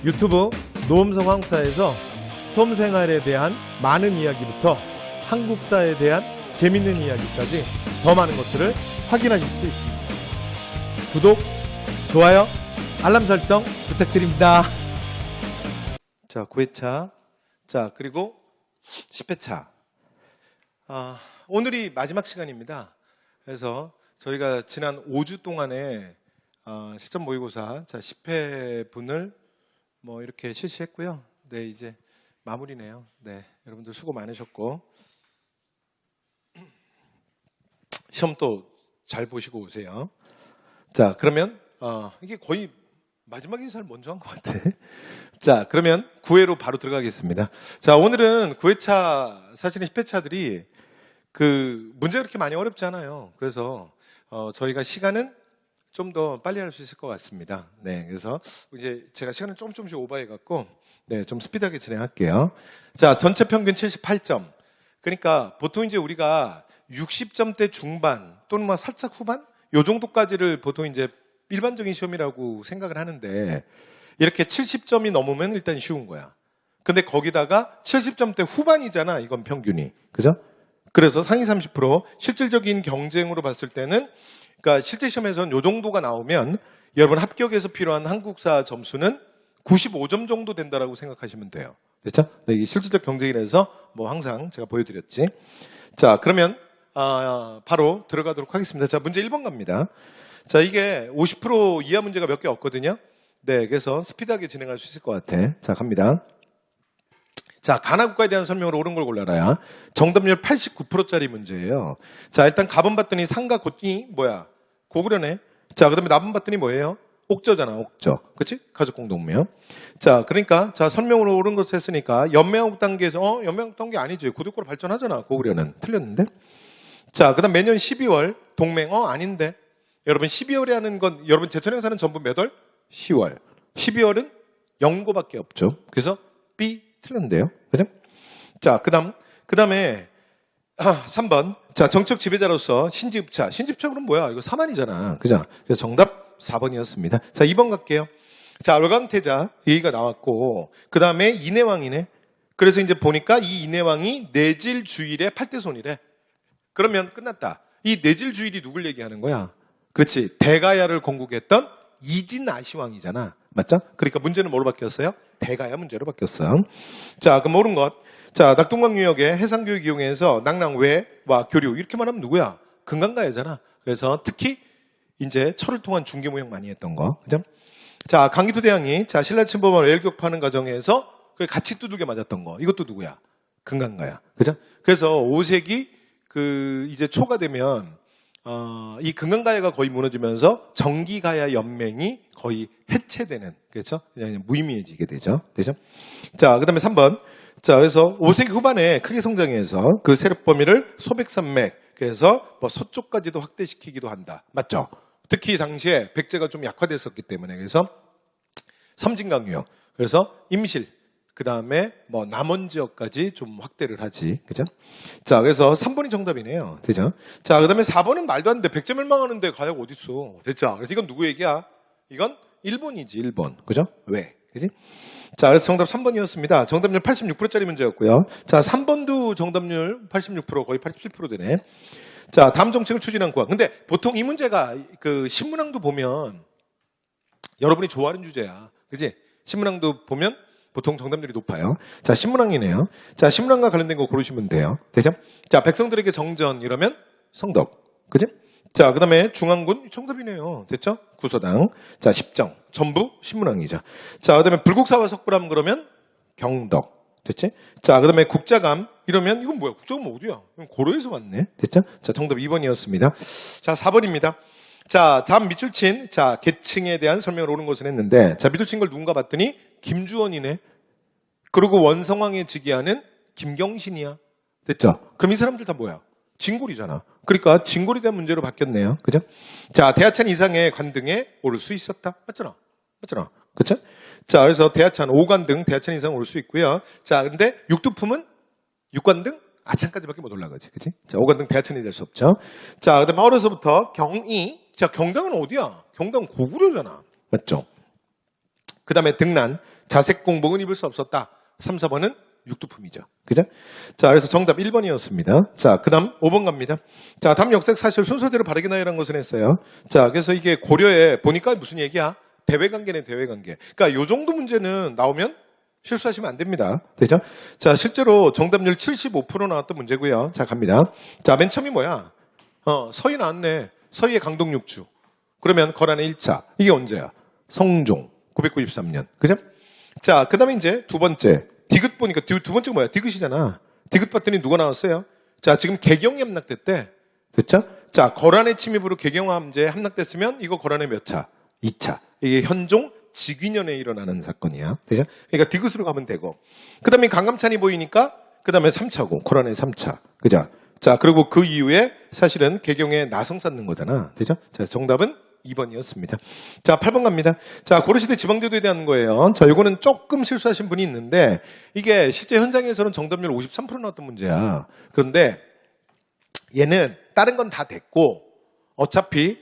유튜브 노음성 한국사에서 수험생활에 대한 많은 이야기부터 한국사에 대한 재밌는 이야기까지 더 많은 것들을 확인하실 수 있습니다. 구독, 좋아요, 알람 설정 부탁드립니다. 자, 9회차. 자, 그리고 10회차. 오늘이 마지막 시간입니다. 그래서 저희가 지난 5주 동안에 시점 모의고사 10회 분을 뭐 이렇게 실시했고요. 네, 이제 마무리네요. 네, 여러분들 수고 많으셨고 시험 또 잘 보시고 오세요. 자, 그러면 이게 거의 마지막 인사를 먼저 한 것 같아. 자, 그러면 9회로 바로 들어가겠습니다. 자, 오늘은 9회차 사실은 10회차들이 그 문제가 그렇게 많이 어렵지 않아요. 그래서 저희가 시간은 좀 더 빨리 할 수 있을 것 같습니다. 네, 그래서 이제 제가 시간을 조금씩 오버해 갖고 네, 좀 스피드하게 진행할게요. 자, 전체 평균 78점. 그러니까 보통 이제 우리가 60점대 중반 또는 뭐 살짝 후반 요 정도까지를 보통 이제 일반적인 시험이라고 생각을 하는데 이렇게 70점이 넘으면 일단 쉬운 거야. 근데 거기다가 70점대 후반이잖아. 이건 평균이. 그죠? 그래서 상위 30% 실질적인 경쟁으로 봤을 때는 그러니까 실제 시험에서는 요 정도가 나오면 여러분 합격에서 필요한 한국사 점수는 95점 정도 된다라고 생각하시면 돼요. 됐죠? 네, 이게 실질적 경쟁이라서 뭐 항상 제가 보여드렸지. 자, 그러면 바로 들어가도록 하겠습니다. 자, 문제 1번 갑니다. 자, 이게 50% 이하 문제가 몇 개 없거든요. 네, 그래서 스피드하게 진행할 수 있을 것 같아. 자, 갑니다. 자, 가나 국가에 대한 설명으로 옳은 걸 골라라. 정답률 89%짜리 문제예요. 자, 일단 가본 봤더니 상가 곧이 뭐야? 고구려네. 자, 그다음에 나본 봤더니 뭐예요? 옥저잖아, 옥저. 그치? 가족 공동묘. 자, 그러니까, 자, 설명으로 옳은 것을 했으니까, 연맹왕국 단계에서, 연맹왕국 단계 아니지. 고대국가로 발전하잖아, 고구려는. 틀렸는데? 자, 그 다음 매년 12월, 동맹, 아닌데. 여러분, 12월에 하는 건, 여러분, 제천행사는 전부 몇 월? 10월. 12월은 0고밖에 없죠. 그래서 B 틀렸는데요. 그죠? 자, 그 다음에, 3번. 자, 정책 지배자로서 신지읍차. 신지읍차 그럼 뭐야? 이거 사만이잖아. 그죠? 그래서 정답 4번이었습니다. 자, 2번 갈게요. 자, 월강태자 얘기가 나왔고, 그 다음에 인해왕이네. 그래서 이제 보니까 이 인해왕이 내질주일의 8대손이래. 그러면 끝났다. 이 내질주일이 누굴 얘기하는 거야? 그렇지. 대가야를 건국했던 이진아시왕이잖아. 맞죠? 그러니까 문제는 뭐로 바뀌었어요? 대가야 문제로 바뀌었어요. 자, 그럼 옳은 것. 자, 낙동강 유역의 해상교육 이용해서 낙랑외와 교류 이렇게 말하면 누구야? 금강가야잖아. 그래서 특히 이제 철을 통한 중개무역 많이 했던 거. 그죠? 자, 강기토 대왕이 자, 신라 침범을 외교파는 과정에서 같이 두들겨 맞았던 거. 이것도 누구야? 금강가야. 그죠? 그래서 5세기 그 이제 초가 되면 이 금강가야가 거의 무너지면서 정기가야 연맹이 거의 해체되는, 그렇죠? 그냥 무의미해지게 되죠. 되죠? 자, 그 다음에 3번. 자, 그래서 5세기 후반에 크게 성장해서 그 세력 범위를 소백산맥, 그래서 뭐 서쪽까지도 확대시키기도 한다. 맞죠? 특히 당시에 백제가 좀 약화됐었기 때문에 그래서 섬진강유역, 그래서 임실, 그 다음에 뭐 남원 지역까지 좀 확대를 하지. 그죠? 자, 그래서 3번이 정답이네요. 되죠? 자, 그 다음에 4번은 말도 안 돼. 백제 멸망하는데 가야가 어딨어. 됐죠? 그래서 이건 누구 얘기야? 이건 일본이지, 일본. 그죠? 왜? 그지? 자, 그래서 정답 3번이었습니다. 정답률 86%짜리 문제였고요. 자, 3번도 정답률 86%, 거의 87% 되네. 자, 다음 정책을 추진한 구학. 근데 보통 이 문제가 그 신문왕도 보면 여러분이 좋아하는 주제야. 그지? 신문왕도 보면 보통 정답률이 높아요. 자, 신문왕이네요. 자, 신문왕과 관련된 거 고르시면 돼요. 되죠? 자, 백성들에게 정전 이러면 성덕. 그지? 자, 그 다음에 중앙군 정답이네요. 됐죠? 구서당. 자, 십정. 전부 신문왕이죠. 자, 그 다음에 불국사와 석굴암 그러면 경덕. 됐지? 자, 그 다음에 국자감 이러면 이건 뭐야? 국자감 어디야? 고려에서 왔네. 됐죠? 자, 정답 2번이었습니다. 자, 4번입니다. 자, 다음 밑줄친. 자, 계층에 대한 설명을 옳은 것을 했는데 자, 밑줄친 걸 누군가 봤더니 김주원이네. 그리고 원성왕에 즉위하는 김경신이야. 됐죠? 그럼 이 사람들 다 뭐야? 진골이잖아. 그러니까 진골에 대한 문제로 바뀌었네요. 그죠? 자, 대하찬 이상의 관등에 오를 수 있었다. 맞잖아. 맞잖아. 그쵸? 자, 그래서 대하찬 5관등, 대하찬 이상 올 수 있고요. 자, 근데 육두품은 6관등? 아찬까지밖에 못 올라가지. 그치? 자, 5관등 대하찬이 될 수 없죠. 자, 그 다음에 어려서부터 경이. 자, 경당은 어디야? 경당 고구려잖아. 맞죠? 그 다음에 등란. 자색 공복은 입을 수 없었다. 3, 4번은 육두품이죠. 그죠? 자, 그래서 정답 1번이었습니다. 자, 그 다음 5번 갑니다. 자, 다음 역색 사실 순서대로 바르게 나열한 것을 했어요. 자, 그래서 이게 고려에 보니까 무슨 얘기야? 대외관계네, 대외관계. 그러니까 요 정도 문제는 나오면 실수하시면 안 됩니다. 되죠? 자, 실제로 정답률 75% 나왔던 문제고요. 자, 갑니다. 자, 맨 처음이 뭐야? 서희 나왔네. 서희의 강동육주. 그러면 거란의 1차. 이게 언제야? 성종. 993년. 그죠? 자, 그 다음에 이제 두 번째. 디귿 보니까 두 번째가 뭐야? 디귿이잖아. 디귿 봤더니 누가 나왔어요? 자, 지금 개경이 함락됐대. 됐죠? 자, 거란의 침입으로 개경함제 함락됐으면 이거 거란의 몇 차? 2차. 이게 현종 직위년에 일어나는 사건이야. 되죠? 그러니까 디귿으로 가면 되고. 그 다음에 강감찬이 보이니까 그 다음에 3차고 거란의 3차. 그죠? 자, 그리고 그 이후에 사실은 개경에 나성 쌓는 거잖아. 되죠? 자, 정답은 2번이었습니다. 자, 8번 갑니다. 자, 고려시대 지방제도에 대한 거예요. 자, 이거는 조금 실수하신 분이 있는데 이게 실제 현장에서는 정답률 53% 나왔던 문제야. 그런데 얘는 다른 건 다 됐고 어차피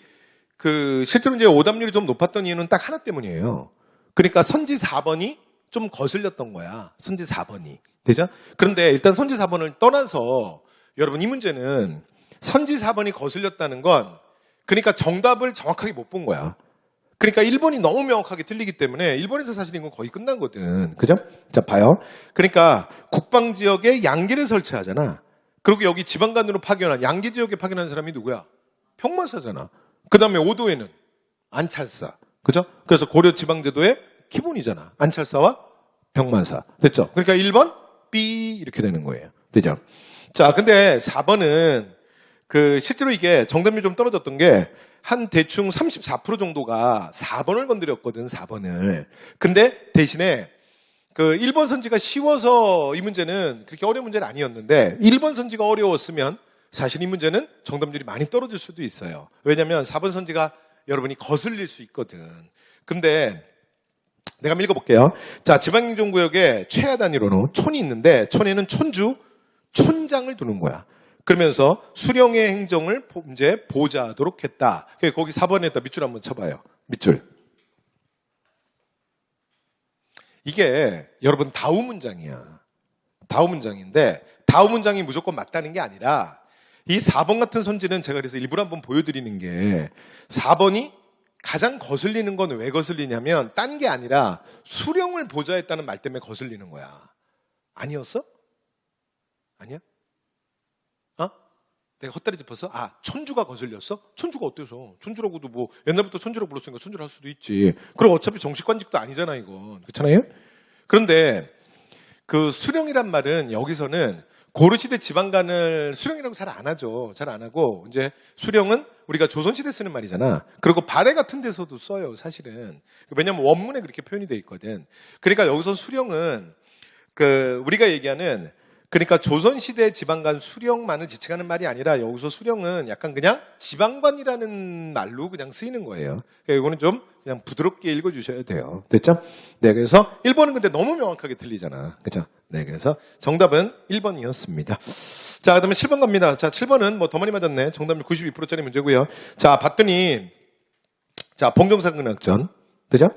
실제로 이제 오답률이 좀 높았던 이유는 딱 하나 때문이에요. 그러니까 선지 4번이 좀 거슬렸던 거야. 선지 4번이. 되죠? 그런데 일단 선지 4번을 떠나서 여러분 이 문제는 선지 4번이 거슬렸다는 건 그러니까 정답을 정확하게 못 본 거야. 그러니까 1번이 너무 명확하게 틀리기 때문에 1번에서 사실 이건 거의 끝난 거든. 그죠? 자, 봐요. 그러니까 국방지역에 양기를 설치하잖아. 그리고 여기 지방간으로 파견한, 양기 지역에 파견한 사람이 누구야? 평마사잖아. 그 다음에 5도에는 안찰사. 그죠? 그래서 고려 지방제도의 기본이잖아. 안찰사와 평마사. 됐죠? 그러니까 1번, B 이렇게 되는 거예요. 되죠? 자, 근데 4번은 실제로 이게 정답률이 좀 떨어졌던 게 한 대충 34% 정도가 4번을 건드렸거든, 4번을. 근데 대신에 1번 선지가 쉬워서 이 문제는 그렇게 어려운 문제는 아니었는데 1번 선지가 어려웠으면 사실 이 문제는 정답률이 많이 떨어질 수도 있어요. 왜냐면 4번 선지가 여러분이 거슬릴 수 있거든. 근데 내가 한번 읽어볼게요. 자, 지방행정구역에 최하 단위로는 촌이 있는데 촌에는 촌장을 두는 거야. 그러면서 수령의 행정을 이제 보좌하도록 했다. 거기 4번에다 밑줄 한번 쳐봐요. 밑줄. 이게 여러분 다우 문장이야. 다우 문장인데 다우 문장이 무조건 맞다는 게 아니라 이 4번 같은 선지는 제가 그래서 일부러 한번 보여드리는 게 4번이 가장 거슬리는 건 왜 거슬리냐면 딴 게 아니라 수령을 보좌했다는 말 때문에 거슬리는 거야. 아니었어? 아니야? 내가 헛다리 짚었어? 촌주가 거슬렸어? 촌주가 어때서? 촌주라고도 뭐 옛날부터 촌주라고 불렀으니까 촌주를 할 수도 있지. 그리고 어차피 정식관직도 아니잖아 이건. 그렇잖아요? 그런데 수령이란 말은 여기서는 고려시대 지방간을 수령이라고 잘 안 하죠. 잘 안 하고 이제 수령은 우리가 조선시대 쓰는 말이잖아. 그리고 발해 같은 데서도 써요 사실은. 왜냐면 원문에 그렇게 표현이 돼 있거든. 그러니까 여기서 수령은 우리가 얘기하는 그러니까 조선시대 지방간 수령만을 지칭하는 말이 아니라 여기서 수령은 약간 그냥 지방관이라는 말로 그냥 쓰이는 거예요. 그러니까 이거는 좀 그냥 부드럽게 읽어주셔야 돼요. 됐죠? 네, 그래서 1번은 근데 너무 명확하게 틀리잖아. 그죠? 네, 그래서 정답은 1번이었습니다. 자, 그다음에 7번 갑니다. 자, 7번은 뭐 더 많이 맞았네. 정답률 92%짜리 문제고요. 자, 봤더니 자, 봉정사극락전. 되죠?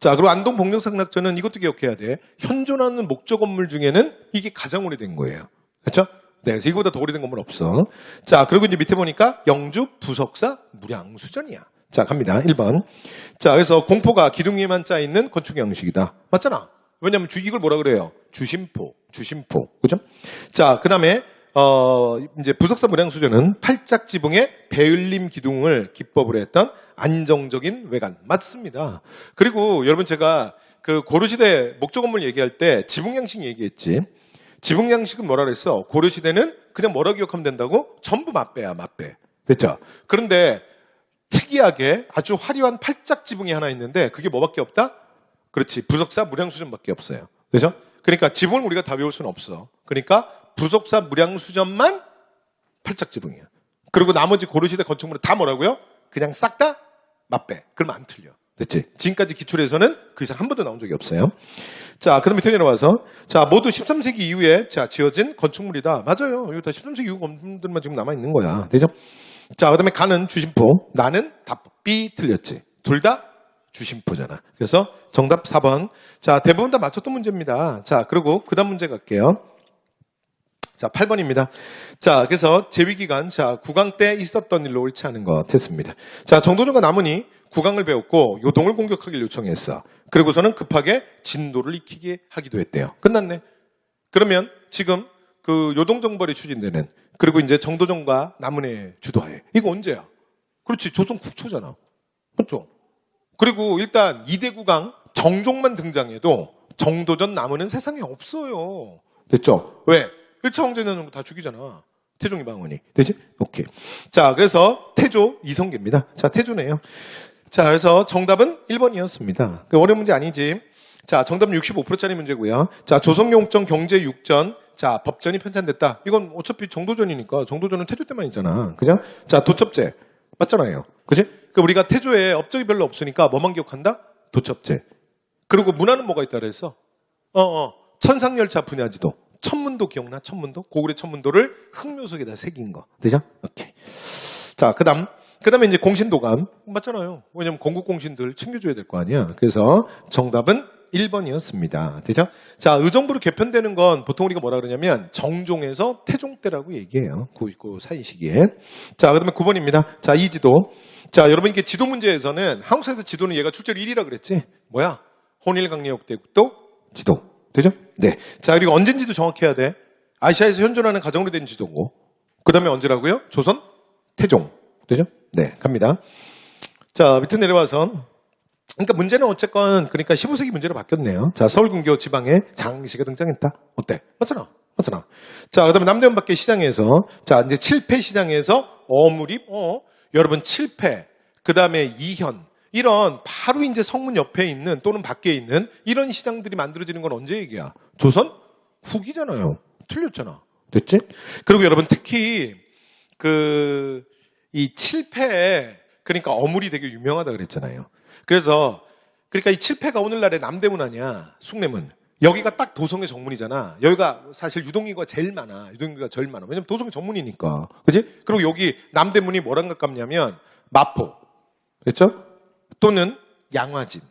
자, 그리고 안동 봉정사극락전은 이것도 기억해야 돼. 현존하는 목조 건물 중에는 이게 가장 오래된 거예요. 그렇죠? 네, 그래서 이거보다 더 오래된 건물 없어. 자, 그리고 이제 밑에 보니까 영주 부석사 무량수전이야. 자, 갑니다. 1번. 자, 그래서 공포가 기둥 위에만 짜 있는 건축 형식이다. 맞잖아. 왜냐면 이걸 뭐라 그래요? 주심포. 그죠? 자, 그 다음에 이제 부석사 무량수전은 팔짝 지붕에 배을림 기둥을 기법으로 했던 안정적인 외관. 맞습니다. 그리고 여러분 제가 고려시대 목조 건물 얘기할 때 지붕양식 얘기했지. 지붕양식은 뭐라 그랬어? 고려시대는 그냥 뭐라 기억하면 된다고? 전부 맞배야, 맞배. 됐죠? 그런데 특이하게 아주 화려한 팔짝 지붕이 하나 있는데 그게 뭐밖에 없다? 그렇지. 부석사 무량수전밖에 없어요. 그죠? 그러니까 지붕을 우리가 다 외울 수는 없어. 그러니까 부석사 무량수전만 팔짝 지붕이야. 그리고 나머지 고려시대 건축물은 다 뭐라고요? 그냥 싹 다 맞배. 그러면 안 틀려. 됐지? 지금까지 기출에서는 그 이상 한 번도 나온 적이 없어요. 자, 그 다음에 밑에 내려와서 자, 모두 13세기 이후에 지어진 건축물이다. 맞아요. 이거 다 13세기 이후 건물들만 지금 남아있는 거야. 되죠? 자, 그 다음에 가는 주심포, 나는 답 B 틀렸지. 둘 다 주심포잖아. 그래서 정답 4번. 자, 대부분 다 맞췄던 문제입니다. 자, 그리고 그 다음 문제 갈게요. 자, 8번입니다. 자, 그래서 재위기간, 자, 국왕 때 있었던 일로 옳지 않은 것 했습니다. 자, 정도전과 남은이 국왕을 배웠고 요동을 공격하기를 요청했어. 그리고서는 급하게 진도를 익히게 하기도 했대요. 끝났네. 그러면 지금 그 요동정벌이 추진되는 그리고 이제 정도전과 남은의 주도하에 이거 언제야? 그렇지, 조선 국초잖아. 그렇죠? 그리고 일단 2대 국왕 정종만 등장해도 정도전 남은은 세상에 없어요. 됐죠? 왜? 1차 황제는 다 죽이잖아. 태종이 방언이. 되지? 오케이. 자, 그래서 태조 이성계입니다. 자, 태조네요. 자, 그래서 정답은 1번이었습니다. 어려운 문제 아니지. 자, 정답은 65%짜리 문제고요. 자, 조선용정 경제육전. 자, 법전이 편찬됐다. 이건 어차피 정도전이니까 정도전은 태조 때만 있잖아. 그죠? 자, 도첩제. 맞잖아요. 그지? 그 우리가 태조에 업적이 별로 없으니까 뭐만 기억한다? 도첩제. 그리고 문화는 뭐가 있다 그랬어? 천상열차 분야지도. 천문도 기억나? 천문도? 고구려 천문도를 흑묘석에다 새긴 거. 되죠? 오케이. 자, 그 다음에 이제 공신도감. 맞잖아요. 왜냐면 건국공신들 챙겨줘야 될 거 아니야. 그래서 정답은 1번이었습니다. 되죠? 자, 의정부로 개편되는 건 보통 우리가 뭐라 그러냐면 정종에서 태종 때라고 얘기해요. 그 사이 시기에. 자, 그 다음에 9번입니다. 자, 이지도. 자, 여러분 이게 지도 문제에서는 한국사에서 지도는 얘가 출제로 1위라 그랬지? 뭐야? 혼일강례역대국도 지도. 되죠? 네. 자, 그리고 언젠지도 정확히 해야 돼. 아시아에서 현존하는 가정으로 된 지도고. 그 다음에 언제라고요? 조선? 태종. 되죠? 네. 갑니다. 자, 밑에 내려와서. 그러니까 문제는 어쨌건, 그러니까 15세기 문제로 바뀌었네요. 자, 서울근교 지방에 장시가 등장했다. 어때? 맞잖아. 맞잖아. 자, 그 다음에 남대문 밖의 시장에서, 자, 이제 칠패 시장에서 어무립, 여러분 칠패, 그 다음에 이현, 이런 바로 이제 성문 옆에 있는 또는 밖에 있는 이런 시장들이 만들어지는 건 언제 얘기야? 조선? 후기잖아요. 틀렸잖아. 됐지? 그리고 여러분 특히 이 칠패, 그러니까 어물이 되게 유명하다 그랬잖아요. 그러니까 이 칠패가 오늘날의 남대문 아니야. 숭례문. 여기가 딱 도성의 정문이잖아. 여기가 사실 유동인구가 제일 많아. 왜냐면 도성의 정문이니까. 그지? 그리고 여기 남대문이 뭐랑 가깝냐면 마포. 그렇죠? 또는 양화진.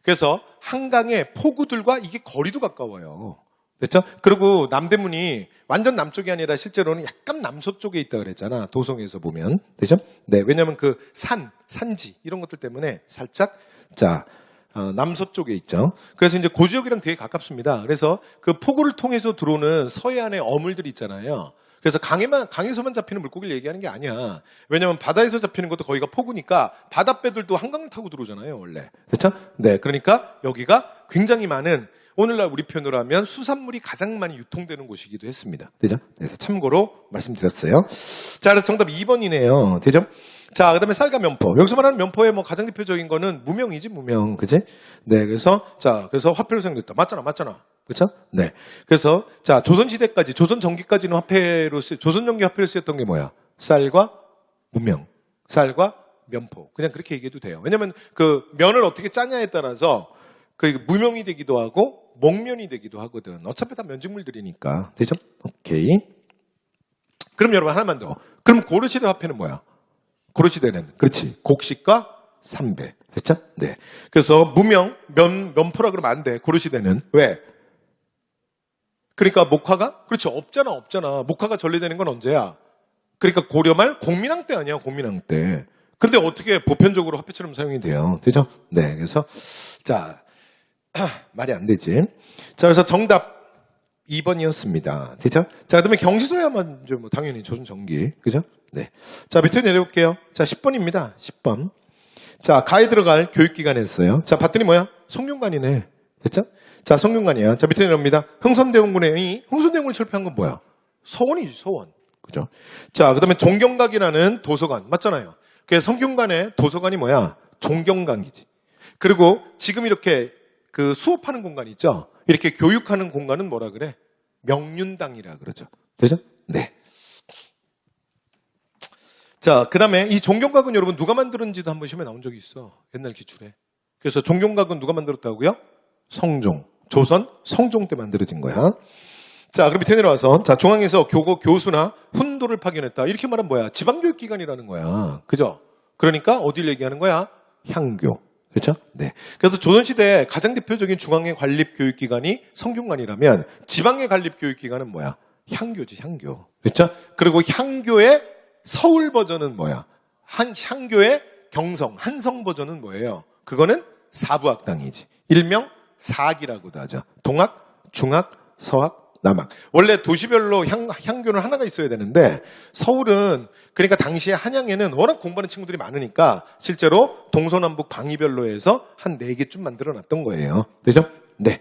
그래서 한강의 포구들과 이게 거리도 가까워요. 됐죠? 그리고 남대문이 완전 남쪽이 아니라 실제로는 약간 남서쪽에 있다 그랬잖아. 도성에서 보면. 되죠? 네. 왜냐면 그 산지, 이런 것들 때문에 살짝, 남서쪽에 있죠. 그래서 이제 고지역이랑 되게 가깝습니다. 그래서 그 포구를 통해서 들어오는 서해안의 어물들이 있잖아요. 그래서 강에서만 잡히는 물고기를 얘기하는 게 아니야. 왜냐면 바다에서 잡히는 것도 거기가 포구니까 바다배들도 한강을 타고 들어오잖아요, 원래. 그렇죠? 네. 그러니까 여기가 굉장히 많은 오늘날 우리 표현으로 하면 수산물이 가장 많이 유통되는 곳이기도 했습니다. 되죠? 그래서 참고로 말씀드렸어요. 자, 그래서 정답 2번이네요. 되죠? 자, 그 다음에 쌀과 면포. 여기서 말하는 면포의 뭐 가장 대표적인 거는 무명이지, 무명. 그지? 네. 그래서 화폐로 사용됐다. 맞잖아. 그렇죠? 네. 그래서 조선시대까지, 조선전기까지는 조선전기 화폐로 쓰였던 게 뭐야? 쌀과 무명. 쌀과 면포. 그냥 그렇게 얘기해도 돼요. 왜냐면 그 면을 어떻게 짜냐에 따라서 그 무명이 되기도 하고 목면이 되기도 하거든. 어차피 다 면직물들이니까. 되죠? 오케이. 그럼 여러분 하나만 더. 그럼 고려시대 화폐는 뭐야? 고려시대는 그렇지. 곡식과 삼배. 됐죠? 네. 그래서 무명, 면포라 그러면 안 돼. 고려시대는. 왜? 그러니까 목화가? 그렇죠. 없잖아. 목화가 전래되는 건 언제야? 그러니까 고려말 공민왕 때 아니야. 공민왕 때. 근데 어떻게 보편적으로 화폐처럼 사용이 돼요? 되죠? 네. 그래서 말이 안 되지. 자, 그래서 정답 2번이었습니다. 되죠? 자, 그다음에 경시소야만 뭐 당연히 조선전기. 그죠? 네. 자, 밑에 내려올게요. 자, 10번입니다. 10번. 자, 가에 들어갈 교육기관이었어요. 자, 봤더니 뭐야? 성균관이네. 됐죠? 자, 성균관이야. 자, 밑에 내려옵니다. 흥선대원군을 철폐한 건 뭐야? 서원이지, 서원. 그죠? 자, 그 다음에 종경각이라는 도서관. 맞잖아요. 그래서 성균관의 도서관이 뭐야? 종경각이지. 그리고 지금 이렇게 그 수업하는 공간 있죠? 이렇게 교육하는 공간은 뭐라 그래? 명륜당이라 그러죠. 되죠? 네. 자, 그 다음에 이 종경각은 여러분 누가 만들었는지도 한번 시험에 나온 적이 있어. 옛날 기출에. 그래서 종경각은 누가 만들었다고요? 성종. 조선 성종 때 만들어진 거야. 자, 그럼 밑에 내려와서 중앙에서 교수나 훈도를 파견했다. 이렇게 말하면 뭐야? 지방교육기관이라는 거야. 그죠? 그러니까 어디를 얘기하는 거야? 향교. 그렇죠? 네. 그래서 조선시대 가장 대표적인 중앙의 관립 교육기관이 성균관이라면 지방의 관립 교육기관은 뭐야? 향교지, 향교. 그렇죠? 그리고 향교의 서울 버전은 뭐야? 향교의 경성, 한성 버전은 뭐예요? 그거는 사부학당이지. 일명 사학이라고도 하죠. 동학, 중학, 서학, 남학. 원래 도시별로 향교는 하나가 있어야 되는데 서울은 그러니까 당시에 한양에는 워낙 공부하는 친구들이 많으니까 실제로 동서남북 방위별로 해서 한 4개쯤 만들어 놨던 거예요. 되죠? 네.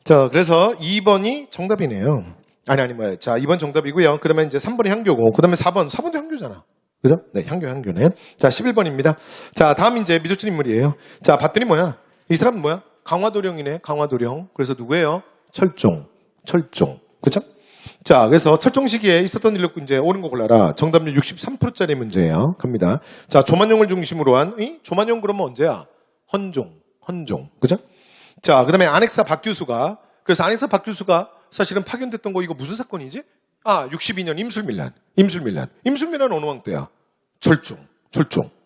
자, 그래서 2번이 정답이네요. 아니 뭐야. 자, 2번 정답이고요. 그다음에 이제 3번이 향교고 그다음에 4번도 향교잖아. 그죠? 네, 향교네. 자, 11번입니다. 자, 다음 이제 미소진 인물이에요. 자, 봤더니 뭐야? 이 사람은 뭐야? 강화도령이네. 강화도령. 그래서 누구예요? 철종. 그쵸? 자, 그래서 철종 시기에 있었던 일로 이제 옳은 거 골라라. 정답률 63%짜리 문제예요. 갑니다. 자, 조만용을 중심으로 한, 조만용 그러면 언제야? 헌종. 그죠? 자, 그 다음에 안핵사 박규수가, 그래서 안핵사 박규수가 사실은 파견됐던 거 이거 무슨 사건이지? 62년 임술밀란 어느 왕 때야? 철종.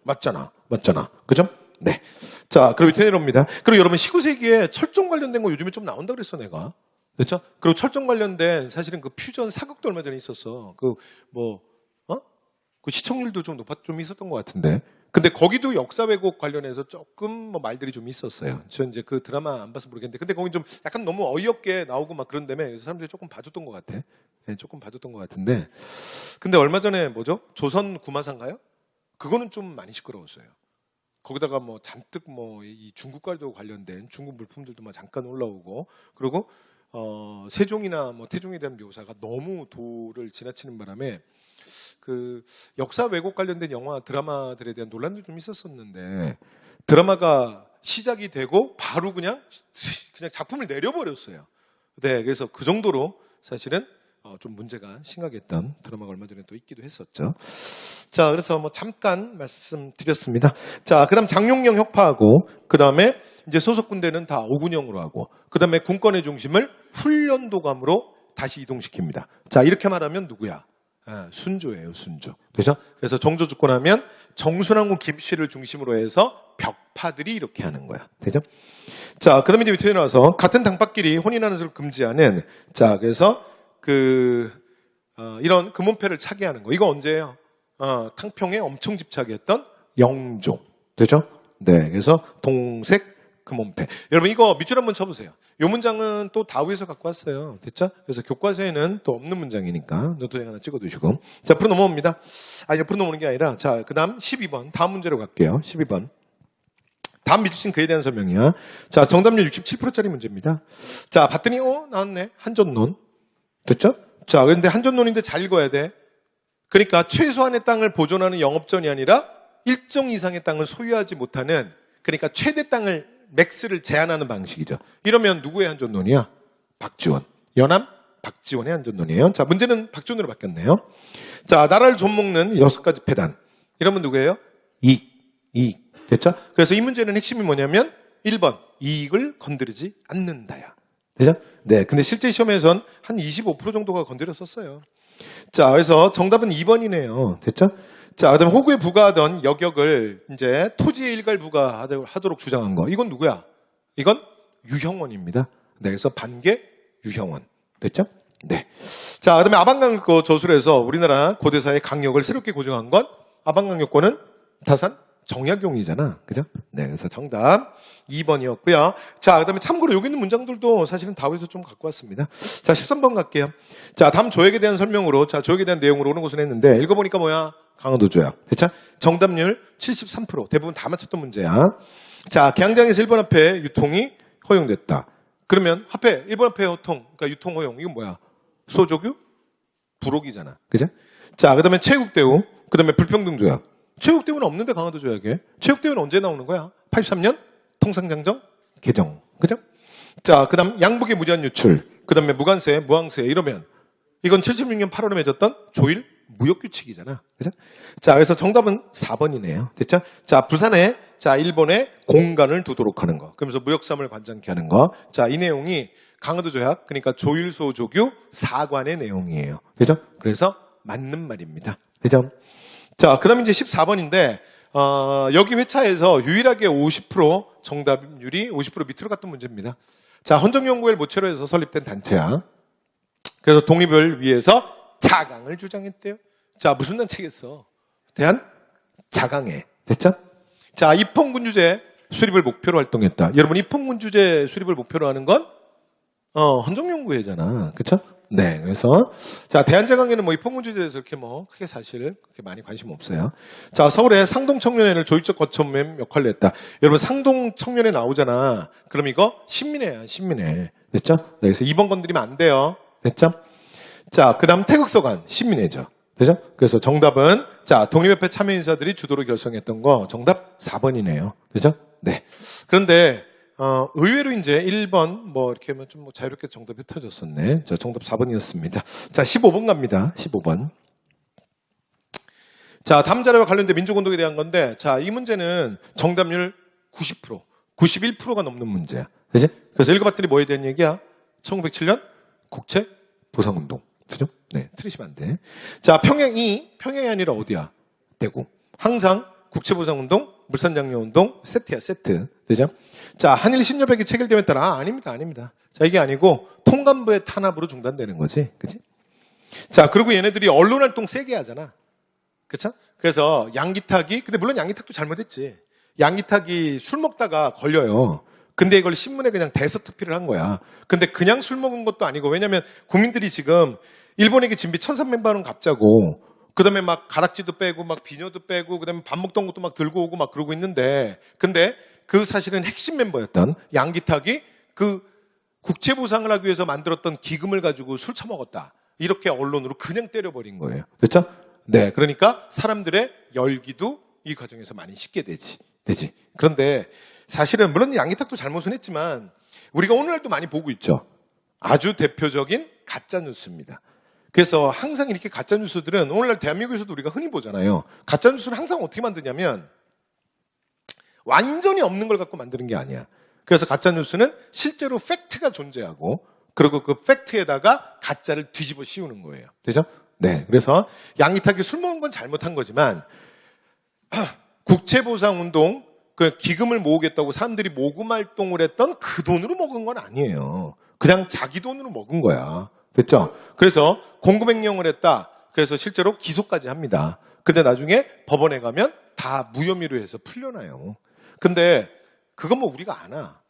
맞잖아. 그죠? 네. 자, 그리고 밑에 내려옵니다. 그리고 여러분 19세기에 철종 관련된 거 요즘에 좀 나온다 그랬어, 내가. 그렇죠? 그리고 철종 관련된 사실은 그 퓨전 사극도 얼마 전에 있었어. 그 시청률도 좀 좀 있었던 것 같은데. 근데 거기도 역사 왜곡 관련해서 조금 뭐 말들이 좀 있었어요. 저 이제 그 드라마 안 봐서 모르겠는데. 근데 거기 좀 약간 너무 어이없게 나오고 막 그런다며. 그래서 사람들이 조금 봐줬던 것 같아. 네, 조금 봐줬던 것 같은데. 근데 얼마 전에 뭐죠? 조선 구마사인가요? 그거는 좀 많이 시끄러웠어요. 거기다가 뭐 잔뜩 이 중국과도 관련된 중국 물품들도 막 잠깐 올라오고 그리고 세종이나 태종에 대한 묘사가 너무 도를 지나치는 바람에 그 역사 왜곡 관련된 영화 드라마들에 대한 논란도 좀 있었었는데 드라마가 시작이 되고 바로 그냥 작품을 내려버렸어요. 네, 그래서 그 정도로 사실은 좀 문제가 심각했던 드라마가 얼마 전에 또 있기도 했었죠. 자, 그래서 잠깐 말씀드렸습니다. 자, 그다음 장용령 혁파하고 그다음에 이제 소속 군대는 다 오군형으로 하고 그다음에 군권의 중심을 훈련도감으로 다시 이동시킵니다. 자, 이렇게 말하면 누구야? 순조예요, 순조. 그죠? 그래서 정조 집권하면 정순왕후 김씨를 중심으로 해서 벽파들이 이렇게 하는 거야. 되죠? 자, 그다음에 이제 밑에 나와서 같은 당파끼리 혼인하는 것을 금지하는 자, 그래서 이런 금원패를 차게 하는 거. 이거 언제예요? 탕평에 엄청 집착했던 영조. 되죠? 네. 그래서 동색 금원패. 여러분 이거 밑줄 한번 쳐보세요. 이 문장은 또 다우에서 갖고 왔어요. 됐죠? 그래서 교과서에는 또 없는 문장이니까 노트에 하나 찍어두시고. 자, 앞으로 넘어옵니다. 옆으로 넘어오는 게 아니라 자, 그 다음 12번. 다음 문제로 갈게요. 12번. 다음 밑줄 그에 대한 설명이야. 자, 정답률 67%짜리 문제입니다. 자, 봤더니 나왔네. 한전론. 됐죠? 자, 그런데 한전론인데 잘 읽어야 돼. 그러니까 최소한의 땅을 보존하는 영업전이 아니라 일정 이상의 땅을 소유하지 못하는 그러니까 최대 땅을 맥스를 제한하는 방식이죠. 이러면 누구의 한전론이야? 박지원. 연암 박지원의 한전론이에요. 자, 문제는 박지원으로 바뀌었네요. 자, 나라를 좀먹는 6가지 패단. 이러면 누구예요? 이익. 됐죠? 그래서 이 문제는 핵심이 뭐냐면 1번 이익을 건드리지 않는다야. 되죠? 네. 근데 실제 시험에선 한 25% 정도가 건드렸었어요. 자, 그래서 정답은 2번이네요. 됐죠? 자, 그 다음에 호구에 부과하던 여격을 이제 토지에 일괄 부과하도록 주장한 거. 이건 누구야? 이건 유형원입니다. 네. 그래서 반개 유형원. 됐죠? 네. 자, 그 다음에 아방강역권 저술에서 우리나라 고대사의 강역을 새롭게 고정한 건 아방강역권은 다산 정약용이잖아. 그죠? 네. 그래서 정답 2번이었고요. 자, 그 다음에 참고로 여기 있는 문장들도 사실은 다우에서 좀 갖고 왔습니다. 자, 13번 갈게요. 자, 다음 조약에 대한 설명으로, 자, 조약에 대한 내용으로 오는 것은 했는데, 읽어보니까 뭐야? 강화도 조약. 됐죠? 정답률 73%. 대부분 다 맞췄던 문제야. 자, 개항장에서 1번 앞에 유통이 허용됐다. 그러면 앞에 1번 앞에 그러니까 유통 허용. 이건 뭐야? 소조교? 불옥이잖아. 그죠? 자, 그 다음에 체육대우. 그 다음에 불평등 조약. 체육대우는 없는데 강화도 조약에. 체육대우는 언제 나오는 거야? 83년 통상장정 개정. 그죠? 자, 그 다음 양복의 무제한 유출. 그 다음에 무관세, 무항세 이러면 이건 76년 8월에 맺었던 조일 무역규칙이잖아. 그죠? 자, 그래서 정답은 4번이네요. 됐죠? 자, 부산에 자, 일본에 공간을 두도록 하는 거. 그러면서 무역삼을 관장케 하는 거. 자, 이 내용이 강화도 조약, 그러니까 조일소 조규 4관의 내용이에요. 그죠? 그래서 맞는 말입니다. 되죠? 자, 그 다음에 이제 14번인데, 여기 회차에서 유일하게 50% 정답률이 50% 밑으로 갔던 문제입니다. 자, 헌정연구회를 모체로 해서 설립된 단체야. 그래서 독립을 위해서 자강을 주장했대요. 자, 무슨 단체겠어? 대한 자강회. 됐죠? 자, 입헌군주제 수립을 목표로 활동했다. 여러분, 입헌군주제 수립을 목표로 하는 건 헌정연구회잖아. 그쵸? 네, 그래서 자, 대한제강회는 뭐 입헌군주제에 대해서 이렇게 뭐 크게 사실 그렇게 많이 관심 없어요. 자, 서울의 상동청년회를 조직적 거점의 역할을 했다. 여러분, 상동청년회 나오잖아. 그럼 이거 신민회야, 신민회. 됐죠? 네, 그래서 2번 건드리면 안 돼요. 됐죠? 자, 그 다음 태극서관, 신민회죠. 되죠? 그래서 정답은, 자, 독립협회 참여인사들이 주도로 결성했던 거, 정답 4번이네요. 되죠? 네. 그런데, 의외로 이제 1번, 뭐, 이렇게 하면 좀 자유롭게 정답이 흩어졌었네. 자, 정답 4번이었습니다. 자, 15번 갑니다. 15번. 자, 다음 자료와 관련된 민족운동에 대한 건데, 자, 이 문제는 정답률 90%, 91%가 넘는 문제야. 되지? 그래서 읽어봤더니 뭐에 대한 얘기야? 1907년 국채 보상운동. 그죠? 네, 틀리시면 안 돼. 자, 평양이 아니라 어디야? 대구. 항상 국채보상운동, 물산장려운동, 세트야, 세트. 되죠? 자, 한일 신협약이 체결됨에 따라, 아닙니다. 자, 이게 아니고, 통감부의 탄압으로 중단되는 거지. 그치? 자, 그리고 얘네들이 언론활동 세게 하잖아. 그쵸? 그래서 양기탁이, 근데 물론 양기탁도 잘못했지. 양기탁이 술 먹다가 걸려요. 근데 이걸 신문에 그냥 대서특필을 한 거야. 근데 그냥 술 먹은 것도 아니고, 왜냐면 국민들이 지금 일본에게 진비 1300만 갚자고, 그 다음에 막 가락지도 빼고, 막 비녀도 빼고, 그 다음에 밥 먹던 것도 막 들고 오고 막 그러고 있는데, 근데 그 사실은 핵심 멤버였던 양기탁이 그 국채보상을 하기 위해서 만들었던 기금을 가지고 술 처먹었다. 이렇게 언론으로 그냥 때려버린 거예요. 됐죠? 네. 그러니까 사람들의 열기도 이 과정에서 많이 식게 되지. 그런데 사실은 물론 양기탁도 잘못은 했지만 우리가 오늘날도 많이 보고 있죠. 아주 대표적인 가짜뉴스입니다. 그래서 항상 이렇게 가짜뉴스들은 오늘날 대한민국에서도 우리가 흔히 보잖아요. 가짜뉴스를 항상 어떻게 만드냐면 완전히 없는 걸 갖고 만드는 게 아니야. 그래서 가짜뉴스는 실제로 팩트가 존재하고 그리고 그 팩트에다가 가짜를 뒤집어 씌우는 거예요. 되죠? 네. 그래서 양기탁이 술 먹은 건 잘못한 거지만 국채보상운동 그 기금을 모으겠다고 사람들이 모금 활동을 했던 그 돈으로 먹은 건 아니에요. 그냥 자기 돈으로 먹은 거야. 됐죠? 그래서 공금횡령을 했다. 그래서 실제로 기소까지 합니다. 근데 나중에 법원에 가면 다 무혐의로 해서 풀려나요. 근데 그건 뭐 우리가 아나.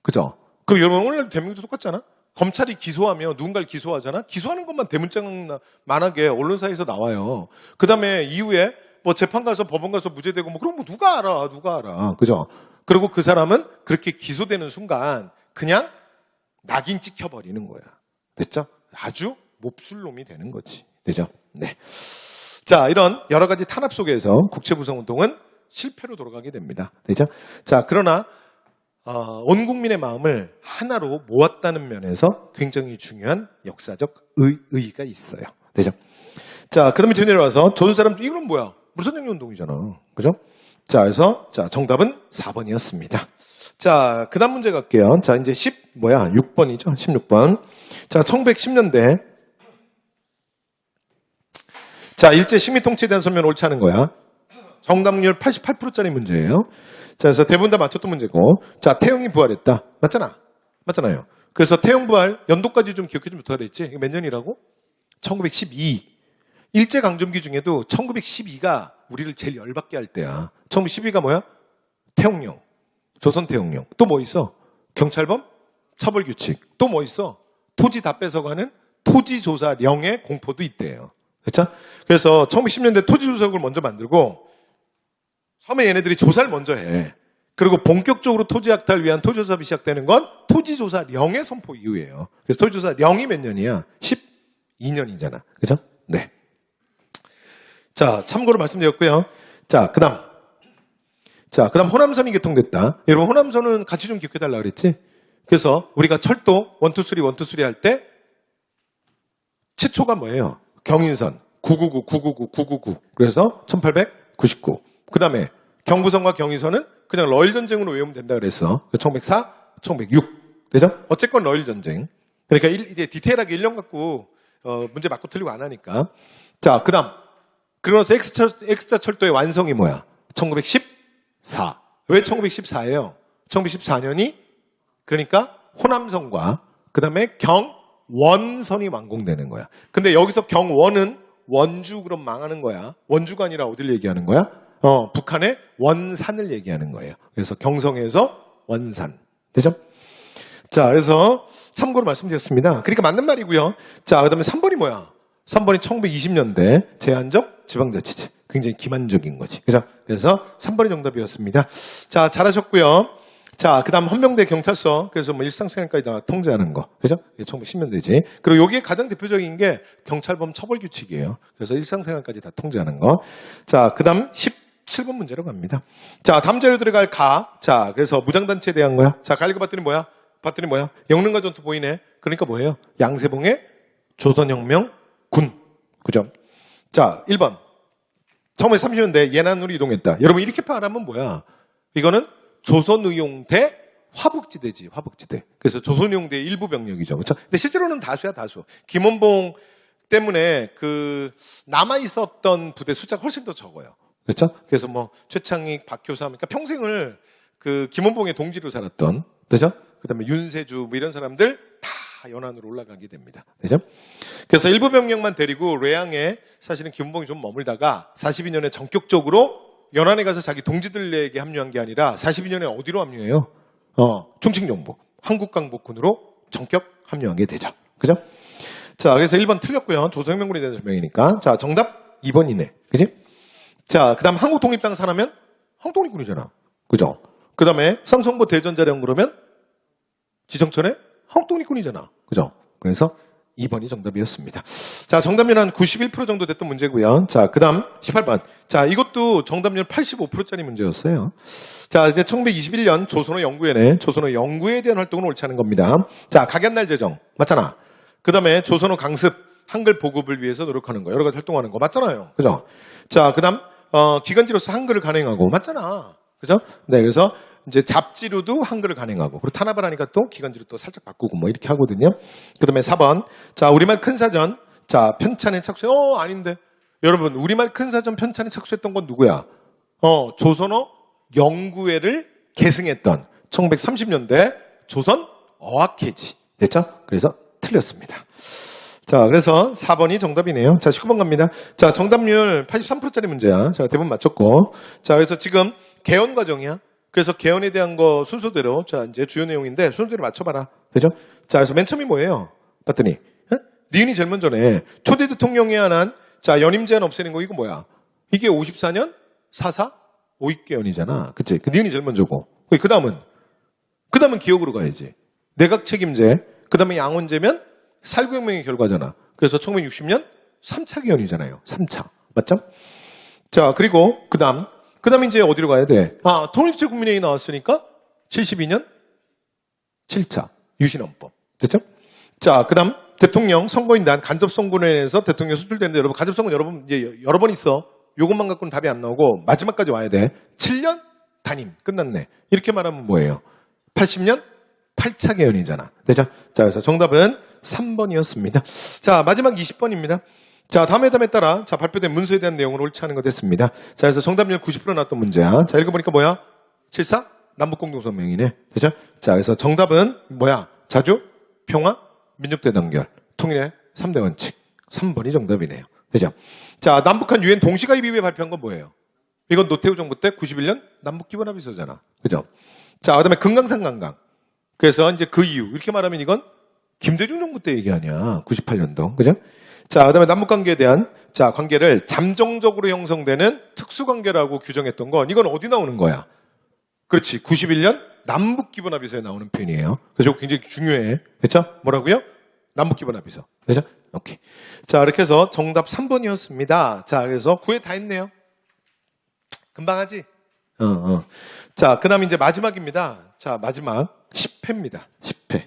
그죠? 그리고 여러분 오늘 대한민국도 똑같잖아. 검찰이 기소하면 누군가를 기소하잖아. 기소하는 것만 대문짝만하게 언론사에서 나와요. 그 다음에 이후에 뭐 재판 가서 법원 가서 무죄되고 뭐 그럼 뭐 누가 알아. 그죠? 그리고 그 사람은 그렇게 기소되는 순간 그냥 낙인 찍혀버리는 거야. 됐죠? 아주 몹쓸 놈이 되는 거지. 되죠? 네. 자, 이런 여러 가지 탄압 속에서 국채보상운동은 실패로 돌아가게 됩니다. 되죠? 자, 그러나 온 국민의 마음을 하나로 모았다는 면에서 굉장히 중요한 역사적 의의가 있어요. 되죠? 자, 그 다음에 뒤에 내려와서 조선 사람들 이건 뭐야? 물산장려운동이잖아. 그죠? 자, 그래서 자, 정답은 4번이었습니다. 자, 그 다음 문제 갈게요. 자, 이제 6번이죠. 16번. 자, 1910년대. 자, 일제 식민 통치에 대한 설명을 옳지 않은 거야. 정답률 88%짜리 문제예요. 자, 그래서 대부분 다 맞췄던 문제고. 자, 태영이 부활했다. 맞잖아요. 그래서 태영 부활 연도까지 좀 기억해주면 더 잘했지. 이게 몇 년이라고? 1912. 일제강점기 중에도 1912가 우리를 제일 열받게 할 때야. 1912가 뭐야? 태영령. 조선태영령. 또 뭐 있어? 경찰범? 처벌규칙. 또 뭐 있어? 토지 다 뺏어가는 토지조사령의 공포도 있대요. 그렇죠? 그래서 1910년대 토지조사국을 먼저 만들고 처음에 얘네들이 조사를 먼저 해. 그리고 본격적으로 토지약탈을 위한 토지조사업이 시작되는 건 토지조사령의 선포 이후예요. 그래서 토지조사령이 몇 년이야? 12년이잖아. 그렇죠? 네. 자, 참고로 말씀드렸고요. 자, 그다음 호남선이 개통됐다. 여러분 호남선은 같이 좀 기억해달라 그랬지? 그래서 우리가 철도 1, 2, 3 할 때 최초가 뭐예요? 경인선 999. 그래서 1899. 그 다음에 경부선과 경의선은 그냥 러일전쟁으로 외우면 된다 그랬어. 1904, 1906. 되죠? 어쨌건 러일전쟁. 그러니까 이제 디테일하게 1년 갖고 문제 맞고 틀리고 안 하니까. 자, 그 다음. 그러면서 X자 철도의 완성이 뭐야? 1914. 왜 1914예요? 1914년이 그러니까 호남선과 그 다음에 경원선이 완공되는 거야. 근데 여기서 경원은 원주 그럼 망하는 거야. 원주가 아니라 어디를 얘기하는 거야? 북한의 원산을 얘기하는 거예요. 그래서 경성에서 원산. 되죠? 자, 그래서 참고로 말씀드렸습니다. 그러니까 맞는 말이고요. 자, 그 다음에 3번이 뭐야? 3번이 1920년대 제한적 지방자치제. 굉장히 기만적인 거지. 그죠? 그래서 3번이 정답이었습니다. 자, 잘하셨고요. 자, 그 다음 헌병대 경찰서. 그래서 뭐 일상생활까지 다 통제하는 거. 그죠? 1910년대지. 그리고 여기에 가장 대표적인 게 경찰범 처벌 규칙이에요. 그래서 일상생활까지 다 통제하는 거. 자, 그 다음 17번 문제로 갑니다. 자, 다음 자료 들어갈 가. 자, 그래서 무장단체에 대한 거야. 자, 가일과 봤더니 뭐야? 봤더니 뭐야? 영릉과 전투 보이네. 그러니까 뭐예요? 양세봉의 조선혁명 군. 그죠? 자, 1번. 1930년대 예난으로 이동했다. 여러분 이렇게 말하면 뭐야? 이거는 조선의용대 화북지대지, 화북지대. 그래서 조선의용대의 일부 병력이죠. 그렇죠? 근데 실제로는 다수야, 다수. 김원봉 때문에 그 남아 있었던 부대 숫자가 훨씬 더 적어요. 그렇죠? 그래서 뭐 최창익, 박효삼, 그러니까 평생을 그 김원봉의 동지로 살았던, 그렇죠? 그다음에 윤세주 뭐 이런 사람들 다 연안으로 올라가게 됩니다. 그렇죠? 그래서 일부 병력만 데리고 뢰양에 사실은 김원봉이 좀 머물다가 42년에 전격적으로 연안에 가서 자기 동지들에게 합류한 게 아니라 42년에 어디로 합류해요? 충칭정부, 한국강복군으로 전격 합류하게 되죠. 그죠? 자, 그래서 1번 틀렸고요. 조선혁명군에 대한 설명이니까. 자, 정답 2번이네. 그지? 자, 그 다음 한국독립당 산하면 한국독립군이잖아. 그죠? 그 다음에 성성보 대전자령 그러면 지정천의 한국독립군이잖아. 그죠? 그래서 2번이 정답이었습니다. 자, 정답률 한 91% 정도 됐던 문제고요. 자, 그 다음 18번. 자, 이것도 정답률 85%짜리 문제였어요. 자, 이제 1921년 조선어 연구회네. 조선어 연구에 대한 활동을 옳지 않은 겁니다. 자, 각연날 제정. 맞잖아. 그 다음에 조선어 강습, 한글 보급을 위해서 노력하는 거. 여러 가지 활동하는 거. 맞잖아요. 그죠? 자, 그 다음, 기관지로서 한글을 간행하고. 맞잖아. 그죠? 네, 그래서 이제 잡지로도 한글을 간행하고, 그리고 탄압을 하니까 또 기간지로 또 살짝 바꾸고 뭐 이렇게 하거든요. 그 다음에 4번. 자, 우리말 큰 사전. 자, 편찬에 착수해. 아닌데. 여러분, 우리말 큰 사전 편찬에 착수했던 건 누구야? 조선어 연구회를 계승했던 1930년대 조선 어학회지. 됐죠? 그래서 틀렸습니다. 자, 그래서 4번이 정답이네요. 자, 19번 갑니다. 자, 정답률 83%짜리 문제야. 자, 대부분 맞췄고. 자, 그래서 지금 개헌 과정이야. 그래서 개헌에 대한 거 순서대로, 자, 이제 주요 내용인데 순서대로 맞춰봐라. 그죠? 자, 그래서 맨 처음이 뭐예요? 봤더니, 니은이 제일 먼저네. 초대 대통령에 한한, 자, 연임 제한 없애는 거, 이거 뭐야? 이게 54년 4.4 5.6개헌이잖아. 그치? 그 니은이 제일 먼저고. 그 다음은 기억으로 가야지. 내각 책임제, 그 다음에 양원제면 살구혁명의 결과잖아. 그래서 1960년 3차 개헌이잖아요. 3차. 맞죠? 자, 그리고 그 다음에 이제 어디로 가야 돼? 통일주체 국민회의 나왔으니까 72년 7차 유신헌법. 됐죠? 자, 그 다음 대통령 선거인단 간접선거인에서 대통령 선출되는데 여러분 간접선거 이제 여러 번 있어. 요것만 갖고는 답이 안 나오고 마지막까지 와야 돼. 7년 단임. 끝났네. 이렇게 말하면 뭐예요? 80년 8차 개헌이잖아. 됐죠? 자, 그래서 정답은 3번이었습니다. 자, 마지막 20번입니다. 자, 다음에 따라, 자, 발표된 문서에 대한 내용을 옳지 않은 거 됐습니다. 자, 그래서 정답률 90% 나왔던 문제야. 자, 읽어보니까 뭐야? 7.4? 남북공동성명이네. 되죠? 자, 그래서 정답은 뭐야? 자주, 평화, 민족대단결, 통일의 3대 원칙. 3번이 정답이네요. 되죠? 자, 남북한 유엔 동시가입 이후에 발표한 건 뭐예요? 이건 노태우 정부 때 91년 남북기본합의서잖아. 그죠? 자, 그 다음에 금강산 관광. 그래서 이제 그 이후, 이렇게 말하면 이건 김대중 정부 때 얘기 아니야. 98년도. 그죠? 자, 그 다음에 남북관계에 대한, 자, 관계를 잠정적으로 형성되는 특수관계라고 규정했던 건, 이건 어디 나오는 거야? 그렇지. 91년 남북기본합의서에 나오는 표현이에요. 그래서 굉장히 중요해. 됐죠? 뭐라고요? 남북기본합의서. 됐죠? 오케이. 자, 이렇게 해서 정답 3번이었습니다. 자, 그래서 9회 다 했네요. 금방 하지? 자, 그 다음에 이제 마지막입니다. 자, 마지막 10회입니다. 10회.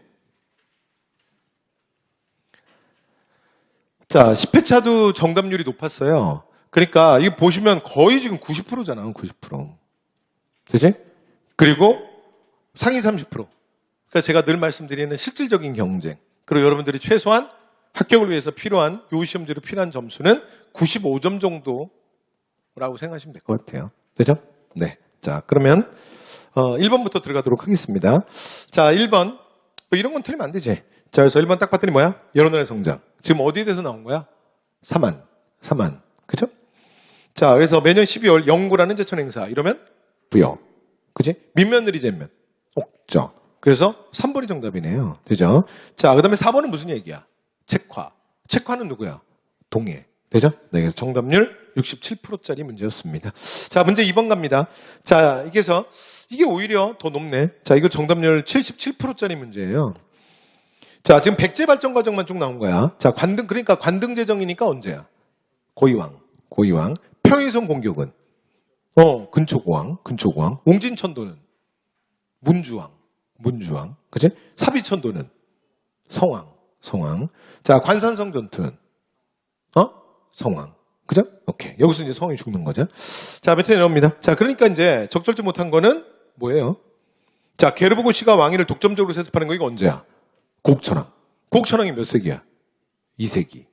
자, 10회차도 정답률이 높았어요. 그러니까 이거 보시면 거의 지금 90%잖아. 90%. 그치? 그리고 상위 30%. 그러니까 제가 늘 말씀드리는 실질적인 경쟁. 그리고 여러분들이 최소한 합격을 위해서 필요한, 요 시험지로 필요한 점수는 95점 정도라고 생각하시면 될 것 같아요. 되죠? 네. 자, 그러면 1번부터 들어가도록 하겠습니다. 자, 1번. 뭐 이런 건 틀리면 안 되지. 자, 그래서 1번 딱 봤더니 뭐야? 여러 나라의 성장. 지금 어디에 대해서 나온 거야? 사만. 그죠? 자, 그래서 매년 12월 영구라는 제천 행사. 이러면 부여. 그지? 민면느리 잼면. 옥저. 그래서 3번이 정답이네요. 되죠? 자, 그 다음에 4번은 무슨 얘기야? 책화. 책화는 누구야? 동해. 되죠? 네, 그래서 정답률 67%짜리 문제였습니다. 자, 문제 2번 갑니다. 자, 이게 오히려 더 높네. 자, 이거 정답률 77%짜리 문제예요. 자, 지금 백제 발전 과정만 쭉 나온 거야. 자, 그러니까 관등 제정이니까 언제야? 고이왕. 평해성 공격은? 근초고왕. 옹진천도는? 문주왕. 그치? 사비천도는? 성왕. 자, 관산성 전투는? 성왕. 그죠? 오케이. 여기서 이제 성이 죽는 거죠. 자, 몇 회에 나옵니다. 자, 그러니까 이제 적절치 못한 거는 뭐예요? 자, 게르보고 씨가 왕위를 독점적으로 세습하는 거 이거 언제야? 곡천왕이 몇 세기야? 2세기.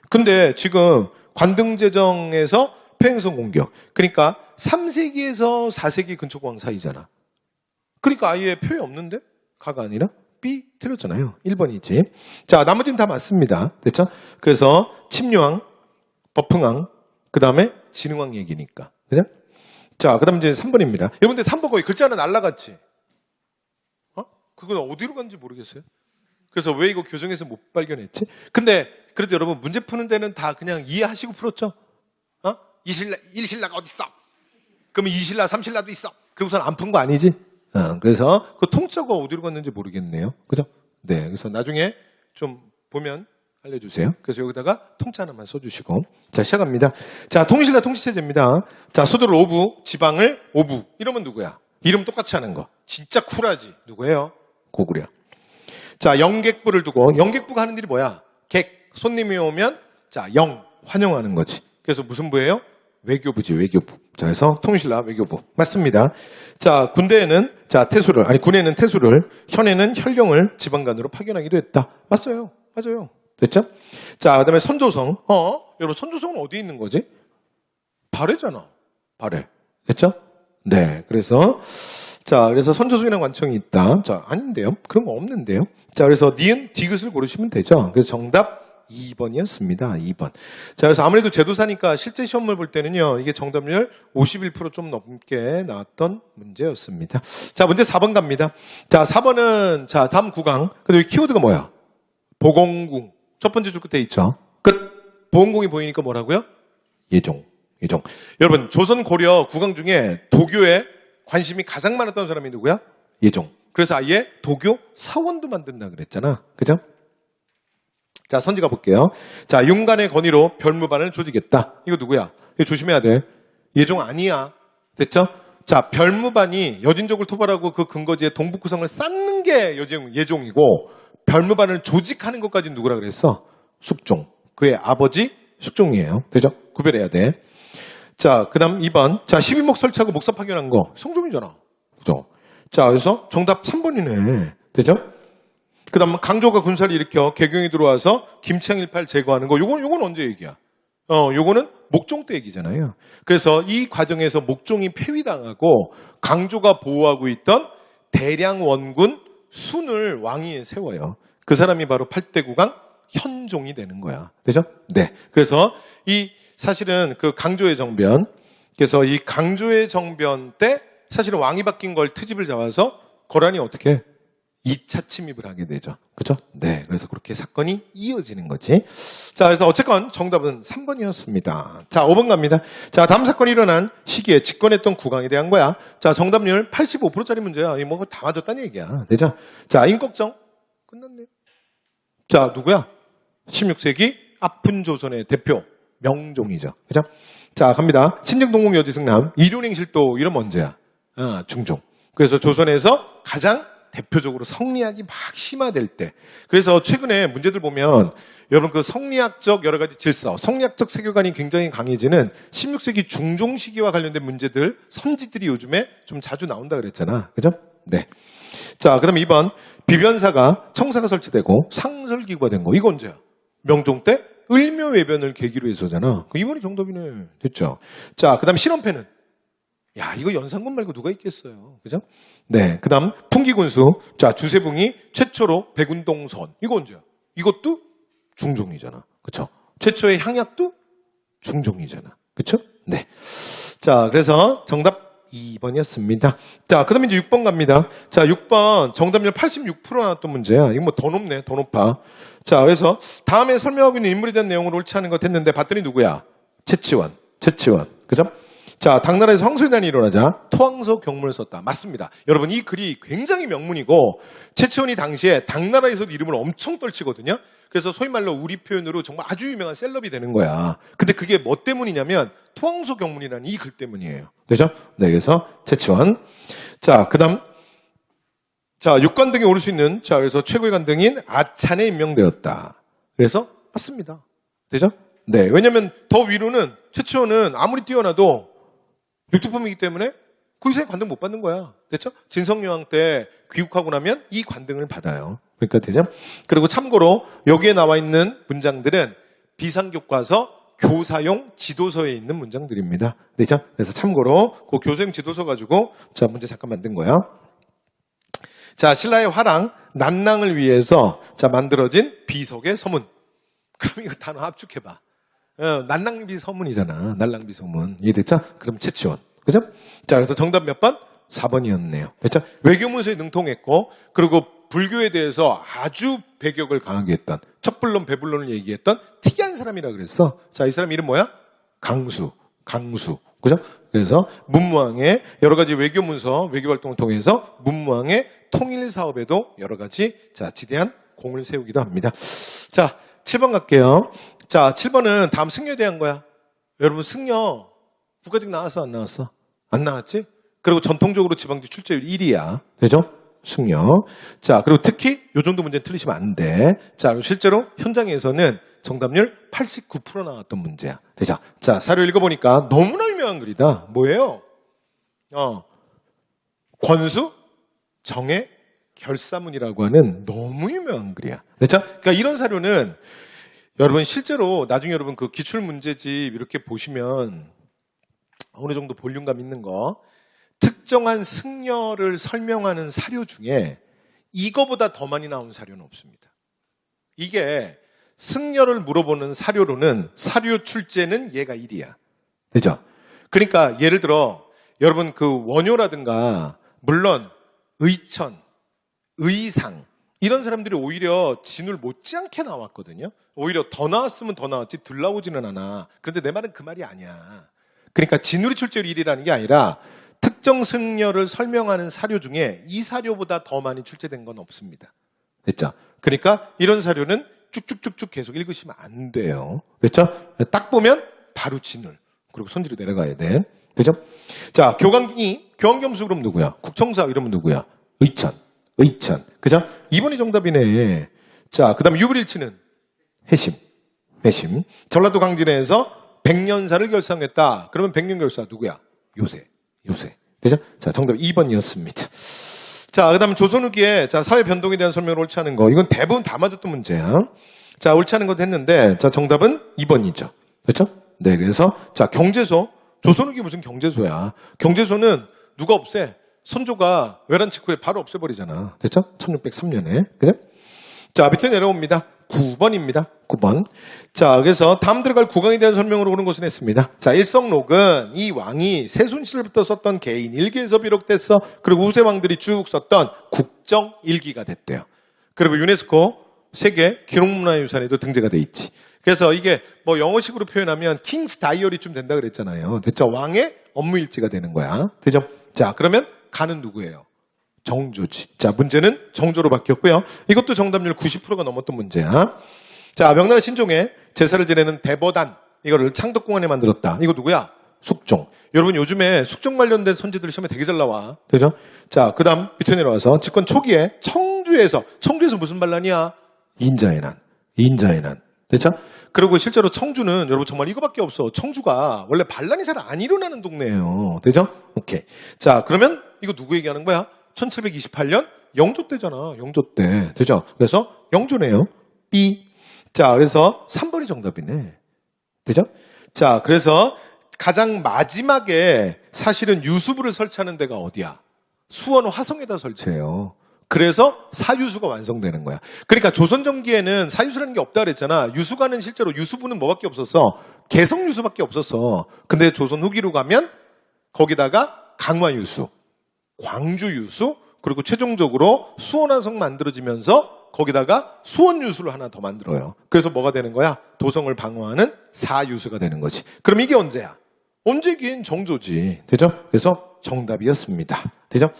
근데 지금 관등제정에서 평행성 공격. 그러니까 3세기에서 4세기 근초고왕 사이잖아. 그러니까 아예 표에 없는데? 가가 아니라? B 틀렸잖아요. 1번이지. 자, 나머지는 다 맞습니다. 됐죠? 그래서 침류왕, 버풍왕, 그 다음에 진흥왕 얘기니까. 그죠? 자, 그 다음 이제 3번입니다. 여러분들 3번 거의 글자 하나 날라갔지? 그건 어디로 간지 모르겠어요. 그래서 왜 이거 교정에서 못 발견했지? 근데 그래도 여러분 문제 푸는 데는 다 그냥 이해하시고 풀었죠? 일신라가 어딨어? 그러면 이신라, 삼신라도 있어. 그리고선 안 푼 거 아니지? 그래서 그 통짜가 어디로 갔는지 모르겠네요. 그죠? 네. 그래서 나중에 좀 보면 알려주세요. 그래서 여기다가 통짜 하나만 써주시고. 자, 시작합니다. 자, 통일신라 통치체제입니다. 자, 수도를 오부, 지방을 오부. 이러면 누구야? 이름 똑같이 하는 거. 진짜 쿨하지. 누구예요? 고구려. 자, 영객부를 두고, 영객부가 하는 일이 뭐야? 손님이 오면, 자, 환영하는 거지. 그래서 무슨 부예요? 외교부지, 외교부. 자, 그래서 통일신라 외교부. 맞습니다. 자, 군대에는, 군에는 태수를, 현에는 혈령을 지방간으로 파견하기도 했다. 맞아요. 됐죠? 자, 그 다음에 선조성. 여러분, 선조성은 어디 있는 거지? 발해잖아. 발해. 됐죠? 네. 그래서 선조성이라는 관청이 있다. 자, 아닌데요? 그런 거 없는데요? 자, 그래서 니은, 디귿을 고르시면 되죠. 그래서 정답 2번이었습니다. 2번. 자, 그래서 아무래도 제도사니까 실제 시험을 볼 때는요, 이게 정답률 51% 좀 넘게 나왔던 문제였습니다. 자, 문제 4번 갑니다. 자, 4번은, 다음 구강. 근데 여기 키워드가 뭐야? 보건궁. 첫 번째 줄 끝에 있죠. 끝. 보건궁이 보이니까 뭐라고요? 예종. 여러분, 조선 고려 구강 중에 도교에 관심이 가장 많았던 사람이 누구야? 예종. 그래서 아예 도교 사원도 만든다 그랬잖아. 그죠? 자, 선지 가볼게요. 자, 윤간의 건의로 별무반을 조직했다. 이거 누구야? 이거 조심해야 돼. 예종 아니야. 됐죠? 자, 별무반이 여진족을 토벌하고 그 근거지에 동북구성을 쌓는 게 예종이고, 별무반을 조직하는 것까지 누구라 그랬어? 숙종. 그의 아버지 숙종이에요. 되죠? 구별해야 돼. 자, 그 다음 2번. 자, 12목 설치하고 목사 파견한 거. 성종이잖아. 그죠? 자, 그래서 정답 3번이네. 되죠? 그 다음 강조가 군사를 일으켜 개경이 들어와서 김창일파를 제거하는 거. 요건 언제 얘기야? 요거는 목종 때 얘기잖아요. 그래서 이 과정에서 목종이 폐위당하고 강조가 보호하고 있던 대량 원군 순을 왕위에 세워요. 그 사람이 바로 8대 국왕 현종이 되는 거야. 되죠? 네. 그래서 사실은 그 강조의 정변, 그래서 이 강조의 정변 때 사실은 왕이 바뀐 걸 트집을 잡아서 고란이 어떻게 2차 침입을 하게 되죠. 그렇죠? 네. 그래서 그렇게 사건이 이어지는 거지. 자, 그래서 어쨌건 정답은 3번이었습니다. 자, 5번 갑니다. 자, 다음 사건이 일어난 시기에 집권했던 국왕에 대한 거야. 자, 정답률 85%짜리 문제야. 이 뭐 다 맞았다는 얘기야. 되죠? 자, 인꺽정. 끝났네요. 자, 누구야? 16세기 아픈 조선의 대표 명종이죠. 그죠? 자, 갑니다. 신정동궁 여지승남 일운행실도 이러면 언제야? 중종. 그래서 조선에서 가장 대표적으로 성리학이 막 심화될 때. 그래서 최근에 문제들 보면 여러분 그 성리학적 여러 가지 질서, 성리학적 세계관이 굉장히 강해지는 16세기 중종 시기와 관련된 문제들, 선지들이 요즘에 좀 자주 나온다 그랬잖아. 그죠? 네. 자, 그 다음에 2번. 비변사가 청사가 설치되고 상설기구가 된 거. 이거 언제야? 명종 때 을묘외변을 계기로 해서잖아. 이번이 정답이네. 됐죠? 자, 그 다음에 실험패는? 야, 이거 연산군 말고 누가 있겠어요. 그죠? 네. 그 다음, 풍기군수. 자, 주세붕이 최초로 백운동선. 이거 언제야? 이것도 중종이잖아. 그쵸? 최초의 향약도 중종이잖아. 그쵸? 네. 자, 그래서 정답 2번이었습니다. 자, 그 다음에 이제 6번 갑니다. 자, 6번 정답률 86% 나왔던 문제야. 이거 뭐 더 높네. 더 높아. 자, 그래서 다음에 설명하고 있는 인물에 대한 내용을 옳지 않은 것 했는데 봤더니 누구야? 채치원. 그죠? 자, 당나라에서 황소연단이 일어나자 토황소 경문을 썼다. 맞습니다. 여러분, 이 글이 굉장히 명문이고 채치원이 당시에 당나라에서도 이름을 엄청 떨치거든요. 그래서 소위 말로 우리 표현으로 정말 아주 유명한 셀럽이 되는 거야. 근데 그게 뭐 때문이냐면 토황소 경문이라는 이 글 때문이에요. 되죠? 네, 그래서 채치원. 자, 그다음 자, 육관등에 오를 수 있는 자, 그래서 최고의 관등인 아찬에 임명되었다. 그래서 맞습니다. 되죠? 네, 왜냐면 더 위로는 채치원은 아무리 뛰어나도 육두품이기 때문에 그 이상의 관등 못 받는 거야. 됐죠? 진성여왕 때 귀국하고 나면 이 관등을 받아요. 그러니까 되죠? 그리고 참고로 여기에 나와 있는 문장들은 비상교과서 교사용 지도서에 있는 문장들입니다. 되죠? 그래서 참고로 그 교사용 지도서 가지고 자, 문제 잠깐 만든 거야. 자, 신라의 화랑 난랑을 위해서 자, 만들어진 비석의 서문. 그럼 이거 단어 압축해봐. 난랑비 서문이잖아. 난랑비 서문. 이해됐죠? 그럼 채치원. 그죠? 자, 그래서 정답 몇 번? 4번이었네요. 됐죠? 외교문서에 능통했고, 그리고 불교에 대해서 아주 배격을 강하게 했던, 척불론, 배불론을 얘기했던 특이한 사람이라 그랬어. 자, 이 사람 이름 뭐야? 강수. 그죠? 그래서 문무왕의 여러 가지 외교문서, 외교활동을 통해서 문무왕의 통일 사업에도 여러 가지 자, 지대한 공을 세우기도 합니다. 자, 7번 갈게요. 자, 7번은 다음 승려에 대한 거야. 여러분, 승려 국가직 나왔어, 안 나왔어? 안 나왔지? 그리고 전통적으로 지방직 출제율 1위야. 되죠? 승려. 자, 그리고 특히 요 정도 문제는 틀리시면 안 돼. 자, 그리고 실제로 현장에서는 정답률 89% 나왔던 문제야. 되죠? 자, 사료 읽어보니까 너무나 유명한 글이다. 뭐예요? 권수, 정의, 결사문이라고 하는 너무 유명한 글이야. 됐죠? 그러니까 이런 사료는 여러분 실제로 나중에 여러분 그 기출문제집 이렇게 보시면 어느 정도 볼륨감 있는 거 특정한 승려를 설명하는 사료 중에 이거보다 더 많이 나온 사료는 없습니다. 이게 승려를 물어보는 사료로는 사료 출제는 얘가 1위야. 되죠? 그러니까 예를 들어 여러분 그 원효라든가 물론 의천, 의상 이런 사람들이 오히려 진울 못지않게 나왔거든요. 오히려 더 나왔으면 더 나왔지 덜 나오지는 않아. 그런데 내 말은 그 말이 아니야. 그러니까 진울이 출제율 1위라는 게 아니라 특정 승려를 설명하는 사료 중에 이 사료보다 더 많이 출제된 건 없습니다. 됐죠? 그러니까 이런 사료는 쭉쭉쭉쭉 계속 읽으시면 안 돼요. 그렇죠? 딱 보면 바로 진울. 그리고 손지로 내려가야 돼. 그죠? 자, 교황겸수 그럼 누구야? 국청사 이러면 누구야? 의천. 그죠? 2번이 정답이네. 자, 그 다음 유불일치는 해심. 전라도 강진에서 백년사를 결성했다. 그러면 백년결사 누구야? 요새. 그죠? 자, 정답 2번이었습니다. 자, 그 다음 조선 후기에 자, 사회 변동에 대한 설명을 옳지 않은 거. 이건 대부분 다 맞았던 문제야. 자, 옳지 않은 것도 했는데, 자, 정답은 2번이죠. 그렇죠? 네, 그래서, 자, 경제소. 조선 후기 무슨 경제소야. 경제소는 누가 없애? 선조가 외란 직후에 바로 없애버리잖아. 됐죠? 1603년에. 그죠? 자, 밑에 내려옵니다. 9번입니다. 9번. 자, 그래서 다음 들어갈 국왕에 대한 설명으로 오는 것은 했습니다. 자, 일성록은 이 왕이 세순시절부터 썼던 개인 일기에서 비록됐어. 그리고 우세왕들이 쭉 썼던 국정일기가 됐대요. 그리고 유네스코 세계 기록문화유산에도 등재가 돼 있지. 그래서 이게 뭐 영어식으로 표현하면 킹스 다이어리쯤 된다 그랬잖아요. 됐죠? 왕의 업무일지가 되는 거야. 되죠? 자, 그러면 가는 누구예요? 정조지. 자, 문제는 정조로 바뀌었고요. 이것도 정답률 90%가 넘었던 문제야. 자, 명나라 신종에 제사를 지내는 대보단. 이거를 창덕궁안에 만들었다. 이거 누구야? 숙종. 여러분 요즘에 숙종 관련된 선지들 시험에 되게 잘 나와. 되죠? 자, 그 다음 밑에 내려와서 집권 초기에 청주에서 무슨 반란이야? 인자의 난. 됐죠? 그리고 실제로 청주는 여러분 정말 이거밖에 없어. 청주가 원래 반란이 잘 안 일어나는 동네예요. 되죠? 오케이. 자, 그러면 이거 누구 얘기하는 거야? 1728년 영조 때잖아. 영조 때. 되죠? 그래서 영조네요. B. 자, 그래서 3번이 정답이네. 되죠? 자, 그래서 가장 마지막에 사실은 유수부를 설치하는 데가 어디야? 수원 화성에다 설치해요. 그래서 사유수가 완성되는 거야. 그러니까 조선전기에는 사유수라는 게 없다 그랬잖아. 유수가는 실제로 유수부는 뭐밖에 없었어? 개성유수밖에 없었어. 근데 조선 후기로 가면 거기다가 강화유수, 광주유수, 그리고 최종적으로 수원화성 만들어지면서 거기다가 수원유수를 하나 더 만들어요. 그래서 뭐가 되는 거야? 도성을 방어하는 사유수가 되는 거지. 그럼 이게 언제야? 언제긴 정조지. 되죠? 그래서 정답이었습니다. 되죠?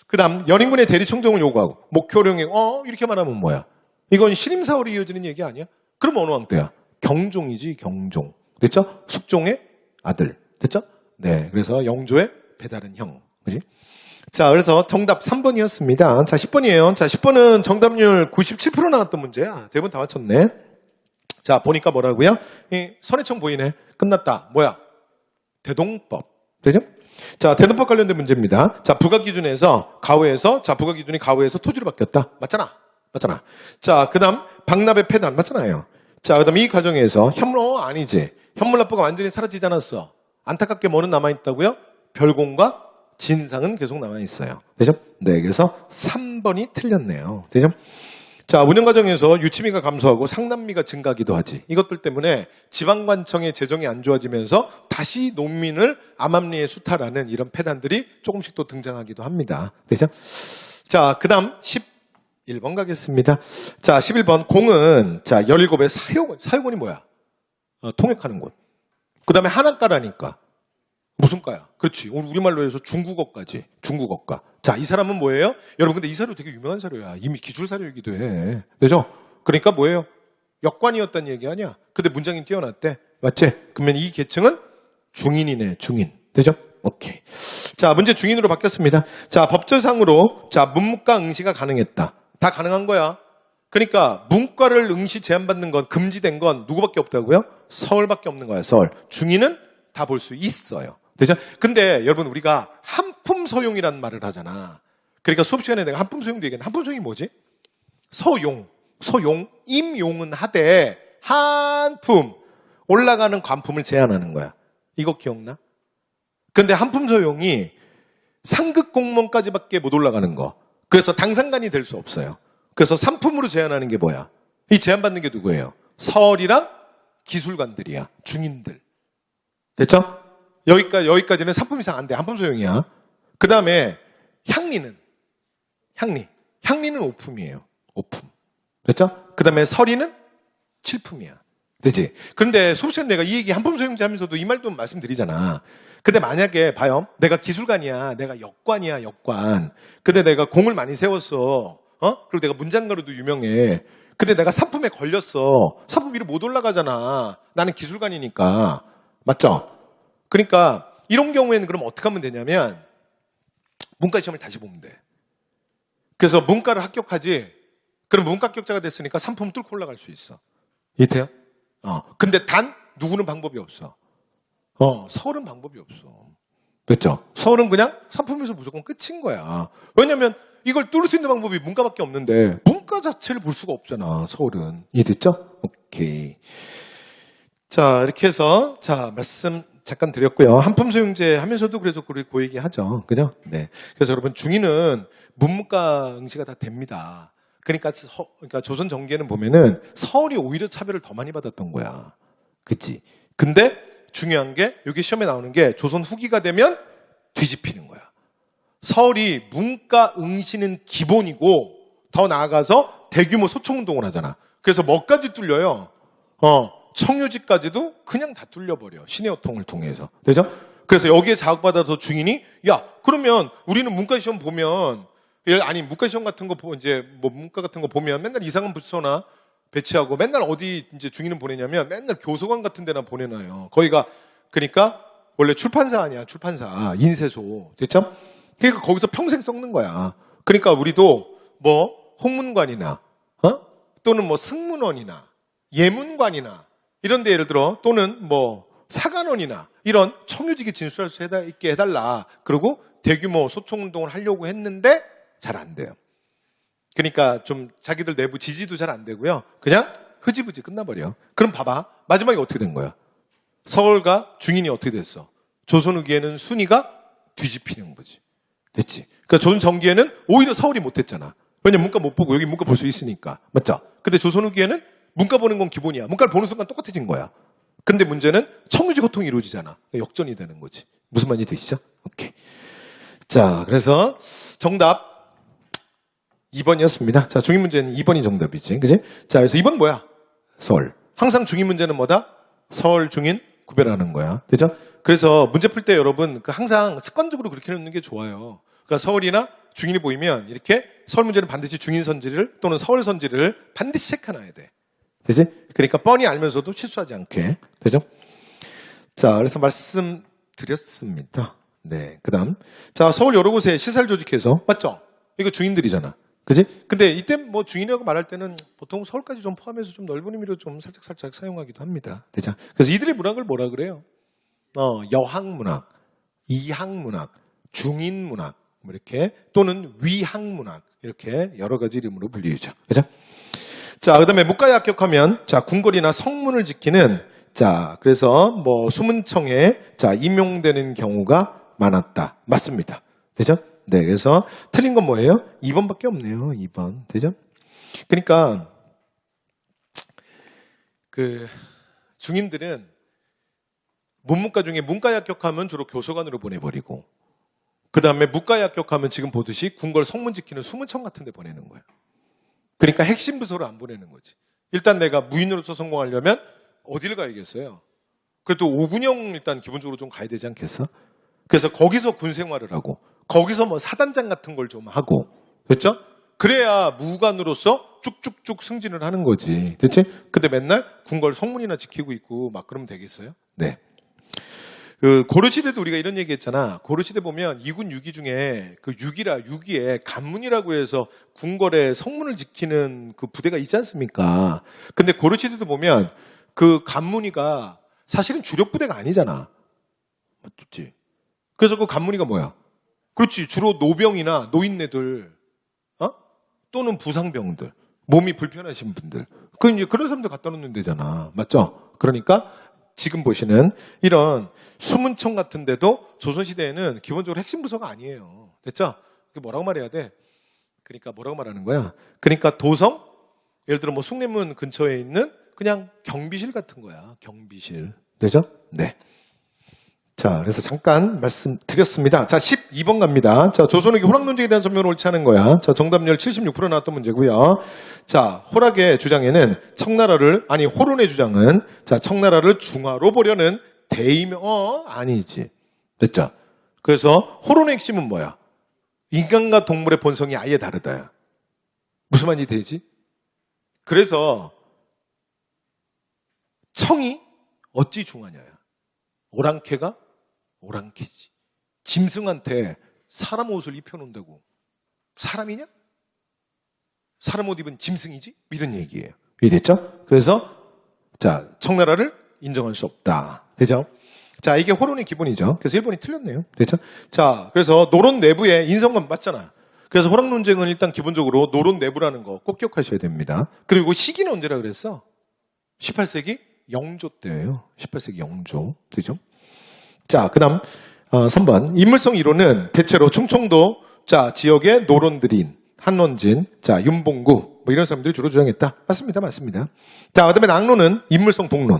그 다음 연인군의 대리청정을 요구하고 목효령에 이렇게 말하면 뭐야? 이건 신임사월이 이어지는 얘기 아니야? 그럼 어느 왕 때야? 경종이지, 경종. 됐죠? 숙종의 아들. 됐죠? 네. 그래서 영조의 배다른 형. 그지? 자, 그래서 정답 3번이었습니다. 자, 10번이에요. 자, 10번은 정답률 97% 나왔던 문제야. 대부분 다 맞췄네. 자, 보니까 뭐라고요? 선해청 보이네. 끝났다. 뭐야? 대동법. 되죠? 자, 대동법 관련된 문제입니다. 자, 부가기준에서 가오에서, 자, 부가기준이 가오에서 토지로 바뀌었다. 맞잖아. 맞잖아. 자, 그 다음, 박납의 폐단. 맞잖아요. 자, 그 다음 이 과정에서 현물, 아니지. 현물납부가 완전히 사라지지 않았어. 안타깝게 뭐는 남아있다고요? 별공과 진상은 계속 남아있어요. 되죠? 네, 그래서 3번이 틀렸네요. 되죠? 자, 운영 과정에서 유치미가 감소하고 상납미가 증가하기도 하지. 이것들 때문에 지방관청의 재정이 안 좋아지면서 다시 농민을 암암리에 수탈하는 이런 폐단들이 조금씩 또 등장하기도 합니다. 되죠? 자, 그 다음 11번 가겠습니다. 자, 11번 공은 자 17의 사유곤이 뭐야? 통역하는 곳. 그 다음에 한학가라니까. 무슨 과야? 그렇지. 우리말로 해서 중국어까지. 중국어과. 자, 이 사람은 뭐예요? 여러분, 근데 이 사료 되게 유명한 사료야. 이미 기출 사료이기도 해. 되죠? 그러니까 뭐예요? 역관이었다는 얘기 아니야? 근데 문장이 뛰어났대. 맞지? 그러면 이 계층은 중인이네, 중인. 되죠? 오케이. 자, 문제 중인으로 바뀌었습니다. 자, 법조상으로, 자, 문무과 응시가 가능했다. 다 가능한 거야. 그러니까, 문과를 응시 제한받는 건, 금지된 건 누구밖에 없다고요? 서울밖에 없는 거야, 서울. 중인은 다 볼 수 있어요. 되죠? 근데 여러분 우리가 한품서용이라는 말을 하잖아. 그러니까 수업 시간에 내가 한품서용도 얘기했는데 한품서용이 뭐지? 서용, 임용은 하되 한품 올라가는 관품을 제한하는 거야. 이거 기억나? 근데 한품서용이 상급 공무원까지밖에 못 올라가는 거. 그래서 당상관이 될 수 없어요. 그래서 3품으로 제한하는 게 뭐야? 이 제한받는 게 누구예요? 서울이랑 기술관들이야. 중인들. 됐죠? 여기까지는 3품 이상 안 돼. 한품 소용이야. 그 다음에 향리는 5품이에요. 5품. 됐죠? 그 다음에 서리는 7품이야. 되지? 그런데 수업시간 내가 이 얘기 한품 소용제 하면서도 이 말도 말씀드리잖아. 근데 만약에 봐요. 내가 기술관이야. 내가 역관이야. 역관. 근데 내가 공을 많이 세웠어. 그리고 내가 문장가로도 유명해. 근데 내가 3품에 걸렸어. 3품 위로 못 올라가잖아. 나는 기술관이니까. 맞죠? 그러니까 이런 경우에는 그럼 어떻게 하면 되냐면 문과 시험을 다시 보면 돼. 그래서 문과를 합격하지. 그럼 문과 합격자가 됐으니까 3품 뚫고 올라갈 수 있어. 이해돼요? 근데 단 누구는 방법이 없어. 서울은 방법이 없어. 됐죠? 서울은 그냥 3품에서 무조건 끝인 거야. 왜냐면 이걸 뚫을 수 있는 방법이 문과밖에 없는데 문과 자체를 볼 수가 없잖아. 서울은. 이해됐죠? 오케이. 자, 이렇게 해서, 자, 말씀 잠깐 드렸고요. 한품소용제 하면서도 그래서 우리 그 얘기 하죠. 그죠? 네. 그래서 여러분, 중위는 문무과 응시가 다 됩니다. 그러니까 조선 정기에는 보면은 서울이 오히려 차별을 더 많이 받았던 거야. 그치? 근데 중요한 게, 여기 시험에 나오는 게 조선 후기가 되면 뒤집히는 거야. 서울이 문과 응시는 기본이고, 더 나아가서 대규모 소총운동을 하잖아. 그래서 뭐까지 뚫려요? 청유지까지도 그냥 다 뚫려버려. 신해호통을 통해서. 되죠? 그래서 여기에 자극받아서 중인이, 야, 그러면 우리는 문과 시험 보면, 아니, 문과 시험 같은 거 보면 문과 같은 거 보면 맨날 이상한 부서나 배치하고 맨날 어디 이제 중인은 보내냐면 맨날 교서관 같은 데나 보내놔요. 거기가, 그러니까 원래 출판사 아니야, 출판사. 인쇄소. 됐죠? 그러니까 거기서 평생 썩는 거야. 그러니까 우리도 홍문관이나, 또는 승문원이나, 예문관이나, 이런데 예를 들어 또는 사관원이나 이런 청유직에 진출할 수 있게 해달라. 그리고 대규모 소총운동을 하려고 했는데 잘 안 돼요. 그러니까 좀 자기들 내부 지지도 잘 안 되고요. 그냥 흐지부지 끝나버려. 그럼 봐봐. 마지막에 어떻게 된 거야? 서울과 중인이 어떻게 됐어? 조선 후기에는 순위가 뒤집히는 거지. 됐지? 그러니까 조선 전기에는 오히려 서울이 못했잖아. 왜냐면 문과 못 보고 여기 문과 볼 수 있으니까. 맞죠? 근데 조선 후기에는 문과 보는 건 기본이야. 문과를 보는 순간 똑같아진 거야. 근데 문제는 청유지 고통이 이루어지잖아. 역전이 되는 거지. 무슨 말인지 되시죠? 오케이. 자, 그래서 정답 2번이었습니다. 자, 중인 문제는 2번이 정답이지. 그지? 자, 그래서 2번 뭐야? 서울. 항상 중인 문제는 뭐다? 서울, 중인 구별하는 거야. 되죠? 그래서 문제 풀 때 여러분 항상 습관적으로 그렇게 해놓는 게 좋아요. 그러니까 서울이나 중인이 보이면 이렇게 서울 문제는 반드시 중인 선지를 또는 서울 선지를 반드시 체크해놔야 돼. 되지? 그러니까 뻔히 알면서도 실수하지 않게. 되죠? 자, 그래서 말씀드렸습니다. 네, 그 다음. 자, 서울 여러 곳에 시설 조직해서. 맞죠? 이거 중인들이잖아. 그지? 근데 이때 뭐 중인이라고 말할 때는 보통 서울까지 좀 포함해서 좀 넓은 의미로 좀 살짝 사용하기도 합니다. 되죠? 그래서 이들의 문학을 뭐라 그래요? 여학문학, 이학문학, 중인문학, 뭐 이렇게 또는 위학문학 이렇게 여러 가지 이름으로 불리죠. 그죠? 자, 그다음에 문과에 합격하면 자, 궁궐이나 성문을 지키는 자, 그래서 뭐 수문청에 자, 임용되는 경우가 많았다. 맞습니다. 되죠? 네, 그래서 틀린 건 뭐예요? 2번밖에 없네요. 2번. 되죠? 그러니까 그 중인들은 문문과 중에 문과에 합격하면 주로 교서관으로 보내버리고 그 다음에 문과에 합격하면 지금 보듯이 궁궐 성문 지키는 수문청 같은 데 보내는 거예요. 그러니까 핵심 부서로 안 보내는 거지. 일단 내가 무인으로서 성공하려면 어디를 가야겠어요? 그래도 오군영 일단 기본적으로 좀 가야 되지 않겠어? 그래서 거기서 군 생활을 하고 거기서 뭐 사단장 같은 걸 좀 하고 그렇죠? 그래야 무관으로서 쭉쭉쭉 승진을 하는 거지. 됐지? 근데 맨날 궁궐 성문이나 지키고 있고 막 그러면 되겠어요? 네. 그 고려시대도 우리가 이런 얘기 했잖아. 고려시대 보면 2군 6위 중에 그 6위에 간문이라고 해서 궁궐의 성문을 지키는 그 부대가 있지 않습니까? 근데 고려시대도 보면 그 간문이가 사실은 주력 부대가 아니잖아. 맞지? 그래서 그 간문이가 뭐야? 그렇지. 주로 노병이나 노인네들, 또는 부상병들, 몸이 불편하신 분들. 그 이제 그런 사람들 갖다 놓는 데잖아. 맞죠? 그러니까 지금 보시는 이런 수문청 같은 데도 조선시대에는 기본적으로 핵심 부서가 아니에요. 됐죠? 뭐라고 말해야 돼? 그러니까 뭐라고 말하는 거야? 그러니까 도성, 예를 들어 뭐 숭례문 근처에 있는 그냥 경비실 같은 거야. 경비실. 되죠? 네. 자, 그래서 잠깐 말씀드렸습니다. 자, 12번 갑니다. 자, 조선후기 호락 논쟁에 대한 설명을 옳지 않은 거야. 자, 정답률 76% 나왔던 문제고요. 자, 호락의 주장에는 호론의 주장은 자, 청나라를 중화로 보려는 아니지. 됐죠? 그래서 호론의 핵심은 뭐야? 인간과 동물의 본성이 아예 다르다야. 무슨 말인지 되지? 그래서 청이 어찌 중화냐야. 오랑캐가 오랑캐지. 짐승한테 사람 옷을 입혀놓는다고 사람이냐? 사람 옷 입은 짐승이지? 이런 얘기예요. 이해됐죠? 그래서 자, 청나라를 인정할 수 없다. 되죠? 자, 이게 호론의 기본이죠. 그래서 1번이 틀렸네요. 됐죠? 자, 그래서 노론 내부에 인성만 맞잖아. 그래서 호락 논쟁은 일단 기본적으로 노론 내부라는 거 꼭 기억하셔야 됩니다. 그리고 시기는 언제라 그랬어? 18세기 영조 때예요. 18세기 영조. 되죠? 자, 그 다음 3번. 인물성 이론은 대체로 충청도 자, 지역의 노론들인 한원진, 자, 윤봉구 뭐 이런 사람들이 주로 주장했다. 맞습니다. 자, 그다음에 낙론은 인물성 동론.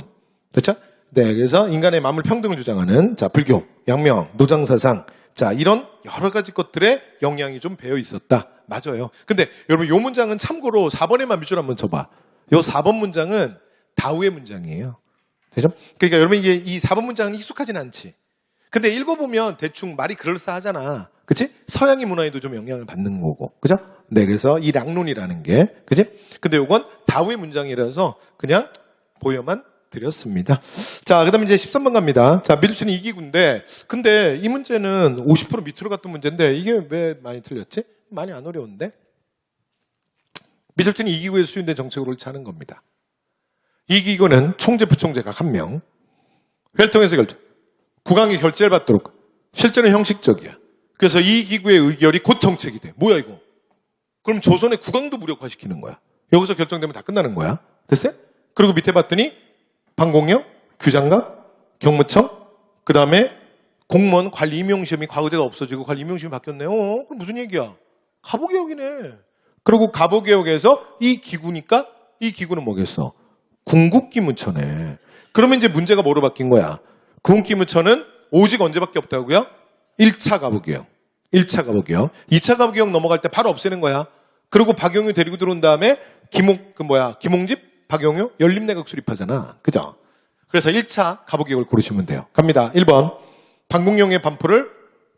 그렇죠? 네, 그래서 인간의 만물 평등을 주장하는 자, 불교, 양명, 노장사상 자, 이런 여러 가지 것들의 영향이 좀 배어 있었다. 맞아요. 근데 여러분 요 문장은 참고로 4번에만 밑줄 한번 쳐봐. 요 4번 문장은 다우의 문장이에요. 되죠? 그러니까 여러분 이게 이 4번 문장은 익숙하진 않지. 근데 읽어보면 대충 말이 그럴싸하잖아. 그치? 서양의 문화에도 좀 영향을 받는 거고. 그죠? 네, 그래서 이 락론이라는 게. 그치? 근데 요건 다우의 문장이라서 그냥 보여만 드렸습니다. 자, 그 다음에 이제 13번 갑니다. 자, 미술치는 이기구인데, 근데 이 문제는 50% 밑으로 갔던 문제인데, 이게 왜 많이 틀렸지? 많이 안 어려운데? 미술치는 이기구에서 수인된 정책으로 옳지 않은 겁니다. 이기구는 총재, 부총재 각 한 명. 회통해서 결정. 국왕이 결재를 받도록. 실제는 형식적이야. 그래서 이 기구의 의결이 곧 정책이 돼. 뭐야 이거? 그럼 조선의 국왕도 무력화시키는 거야. 여기서 결정되면 다 끝나는 거야. 됐어요? 그리고 밑에 봤더니 방공영, 규장각, 경무청, 그 다음에 공무원 관리 임용시험이 과거제가 없어지고 관리 임용시험이 바뀌었네요. 그럼 무슨 얘기야? 가보개혁이네. 그리고 가보개혁에서 이 기구니까 이 기구는 뭐겠어? 궁극기무처네. 그러면 이제 문제가 뭐로 바뀐 거야? 궁극기무처는 오직 언제밖에 없다고요? 1차 가보개혁. 1차 가보개혁. 2차 가보개혁 넘어갈 때 바로 없애는 거야. 그리고 박용유 데리고 들어온 다음에 김홍집, 박용유, 연립내각 수립하잖아. 그죠? 그래서 1차 가보개혁을 고르시면 돼요. 갑니다. 1번. 방공용의 반포를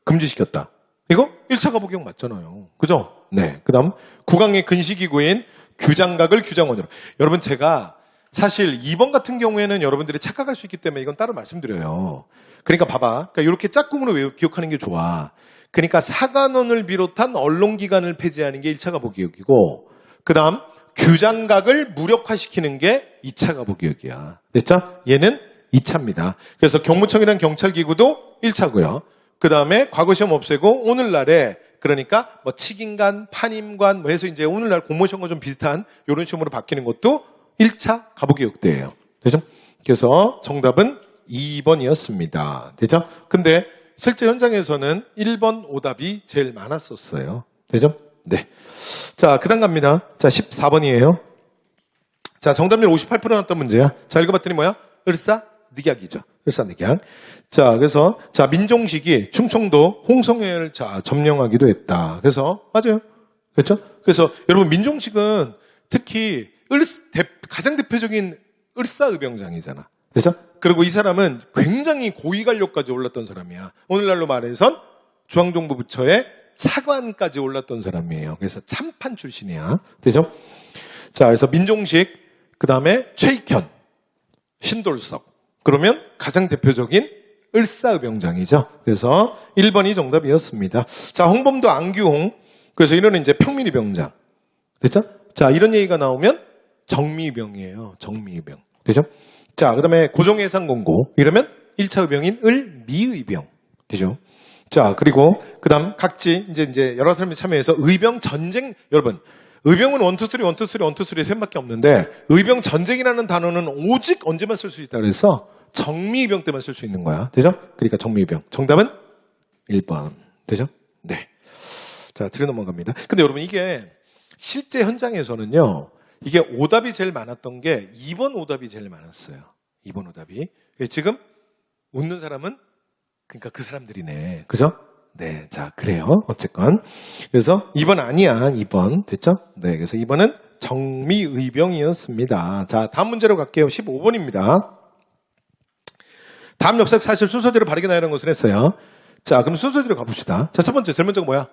금지시켰다. 이거 1차 가보개혁 맞잖아요. 그죠? 네. 그 다음, 국왕의 근시기구인 규장각을 규장원으로. 여러분, 제가 사실 2번 같은 경우에는 여러분들이 착각할 수 있기 때문에 이건 따로 말씀드려요. 그러니까 봐봐. 그러니까 이렇게 짝꿍으로 기억하는 게 좋아. 그러니까 사관원을 비롯한 언론기관을 폐지하는 게 1차 가보개혁이고, 그 다음, 규장각을 무력화시키는 게 2차 가보개혁이야. 됐죠? 얘는 2차입니다. 그래서 경무청이라는 경찰기구도 1차고요. 그 다음에 과거시험 없애고 오늘날에 그러니까 뭐 칙인관, 판임관 뭐 해서 이제 오늘날 공무원시험과 좀 비슷한 이런 시험으로 바뀌는 것도 1차 가보개혁 때예요. 되죠? 그래서 정답은 2번이었습니다. 되죠? 근데 실제 현장에서는 1번 오답이 제일 많았었어요. 되죠? 네. 자, 그 다음 갑니다. 자, 14번이에요. 자, 정답률 58% 나왔던 문제야. 자, 읽어봤더니 뭐야? 을사늑약이죠. 을사늑약. 자, 그래서, 자, 민종식이 충청도 홍성회를 자, 점령하기도 했다. 그래서, 맞아요. 그렇죠? 그래서, 여러분, 민종식은 특히 가장 대표적인 을사의병장이잖아. 그렇죠? 그리고 이 사람은 굉장히 고위관료까지 올랐던 사람이야. 오늘날로 말해선 중앙정부 부처의 차관까지 올랐던 사람이에요. 그래서 참판 출신이야. 되죠? 자, 그래서 민종식, 그 다음에 최익현, 신돌석. 그러면 가장 대표적인 을사의병장이죠. 그래서 1번이 정답이었습니다. 자, 홍범도 안규홍. 그래서 이거는 이제 평민의병장. 됐죠? 자, 이런 얘기가 나오면 정미의병이에요. 정미의병. 되죠? 자, 그 다음에 고종해상공고. 이러면 1차 의병인 을미의병. 되죠? 자, 그리고 그 다음 각지 이제 여러 사람이 참여해서 의병 전쟁. 여러분, 의병은 1, 2, 3, 1, 2, 3, 1, 2, 3 셋밖에 없는데 의병 전쟁이라는 단어는 오직 언제만 쓸 수 있다 그래서 정미의병 때만 쓸 수 있는 거야. 되죠? 그러니까 정미의병. 정답은 1번. 되죠? 네. 자, 뒤로 넘어갑니다. 근데 여러분 이게 실제 현장에서는요. 이게 오답이 제일 많았던 게 2번 오답이 제일 많았어요. 2번 오답이. 지금 웃는 사람은 그러니까 그 사람들이네. 그죠? 네. 자, 그래요. 어쨌건. 그래서 2번 아니야. 2번. 됐죠? 네. 그래서 2번은 정미의병이었습니다. 자, 다음 문제로 갈게요. 15번입니다. 다음 역사적 사실 순서대로 바르게 나열한 것을 했어요. 자, 그럼 순서대로 가봅시다. 자, 첫 번째, 제일 먼저가 뭐야?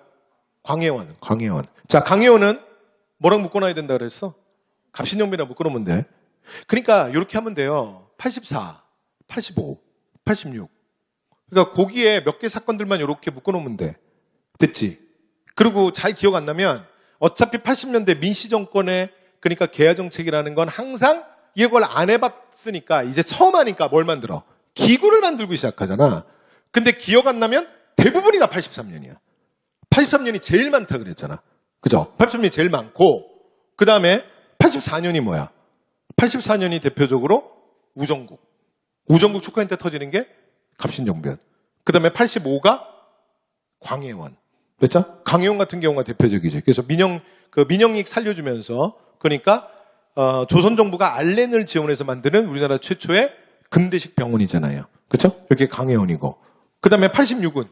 광해원. 자, 광해원은 뭐랑 묶어놔야 된다 그랬어? 갑신정비랑 묶어놓으면 돼. 그러니까 이렇게 하면 돼요. 84, 85, 86. 그러니까 거기에 몇 개 사건들만 이렇게 묶어놓으면 돼. 됐지? 그리고 잘 기억 안 나면 어차피 80년대 민시정권의 그러니까 개화정책이라는 건 항상 이걸 안 해봤으니까 이제 처음 하니까 뭘 만들어? 기구를 만들고 시작하잖아. 근데 기억 안 나면 대부분이 다 83년이야. 83년이 제일 많다 그랬잖아. 그죠? 83년이 제일 많고 그 다음에 84년이 뭐야? 84년이 대표적으로 우정국 축하인 때 터지는 게 갑신정변. 그 다음에 85가 광해원. 그렇죠? 광해원 같은 경우가 대표적이지. 그래서 민영익 살려주면서 그러니까 조선 정부가 알렌을 지원해서 만드는 우리나라 최초의 근대식 병원이잖아요. 그렇죠? 이렇게 광해원이고. 그 다음에 86은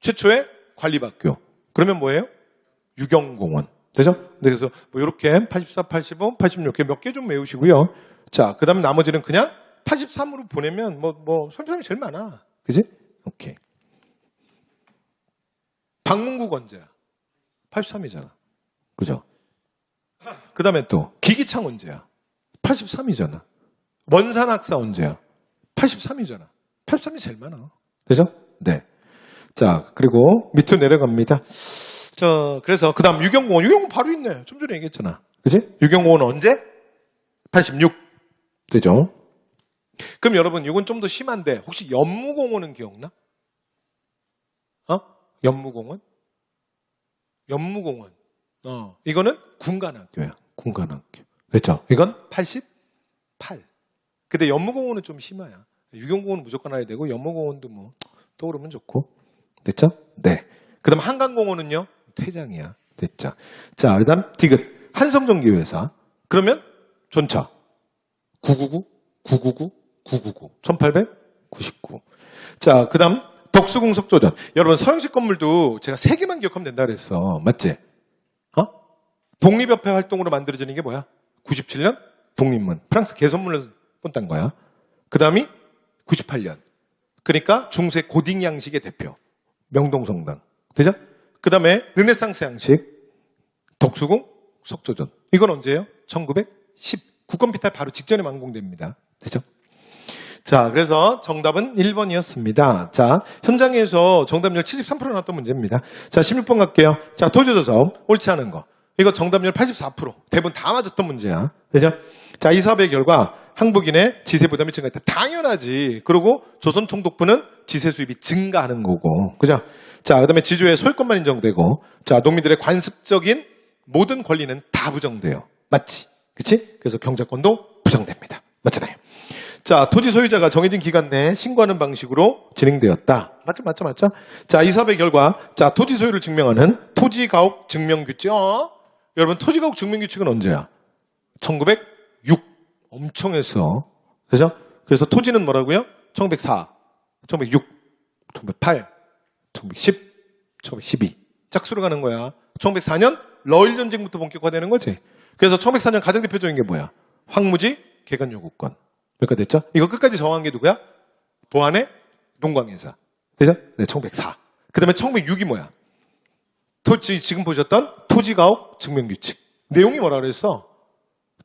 최초의 관리학교. 그러면 뭐예요? 유경공원. 되죠? 네, 그래서 뭐 이렇게 84, 85, 86 몇 개 좀 외우시고요. 자, 그 다음에 나머지는 그냥 83으로 보내면 뭐 설명이 제일 많아. 그지? 오케이. 방문국 언제야? 83이잖아. 그죠? 그 다음에 또 기기창 언제야? 83이잖아. 원산학사 언제야? 83이잖아. 83이 제일 많아. 되죠? 네. 자, 그리고 밑으로 내려갑니다. 그래서 그 다음 유경공원 바로 있네. 좀 전에 얘기했잖아. 그지? 유경공원 언제? 86. 되죠? 그럼 여러분 이건 좀 더 심한데 혹시 연무공원은 기억나? 연무공원? 이거는 군관학교야. 군관학교. 그렇죠? 이건 88. 근데 연무공원은 좀 심해요. 유경공원은 무조건 해야 되고 연모공원도 뭐 떠오르면 좋고. 됐죠? 네. 그다음 한강공원은요? 퇴장이야. 됐죠? 자, 그다음 디귿. 한성전기회사. 그러면 전차 999, 999, 999, 1899. 자, 그다음 덕수궁 석조전. 여러분 서영식 건물도 제가 3개만 기억하면 된다 그랬어. 맞지? 독립협회 활동으로 만들어진 게 뭐야? 97년 독립문. 프랑스 개선문을 본딴 거야. 그 다음이 98년. 그러니까 중세 고딩 양식의 대표. 명동성당. 되죠? 그 다음에 르네상스 양식. 덕수궁 석조전. 이건 언제예요? 1910. 국권비탈 바로 직전에 완공됩니다. 되죠? 자, 그래서 정답은 1번이었습니다. 자, 현장에서 정답률 73% 나왔던 문제입니다. 자, 16번 갈게요. 자, 토지조사업 옳지 않은 거. 이거 정답률 84%. 대부분 다 맞았던 문제야. 되죠? 자, 이 사업의 결과 한국인의 지세 부담이 증가했다. 당연하지. 그리고 조선총독부는 지세 수입이 증가하는 거고. 그죠? 자, 그 다음에 지주의 소유권만 인정되고, 자, 농민들의 관습적인 모든 권리는 다 부정돼요. 맞지? 그치? 그래서 경작권도 부정됩니다. 맞잖아요. 자, 토지 소유자가 정해진 기간 내에 신고하는 방식으로 진행되었다. 맞죠? 자, 이 사업의 결과, 자, 토지 소유를 증명하는 토지가옥 증명규칙. 여러분, 토지가옥 증명규칙은 언제야? 1906. 엄청 했어. 그죠? 그래서 토지는 뭐라고요? 1904, 1906, 1908, 1910, 1912. 짝수로 가는 거야. 1904년 러일 전쟁부터 본격화되는 거지. 그래서 1904년 가장 대표적인 게 뭐야? 황무지 개간 요구권. 그러니까 됐죠? 이거 끝까지 정한 게 누구야? 도안의 농광회사. 되죠? 네, 1904. 그 다음에 1906이 뭐야? 지금 보셨던 토지가옥 증명규칙. 내용이 뭐라 그랬어?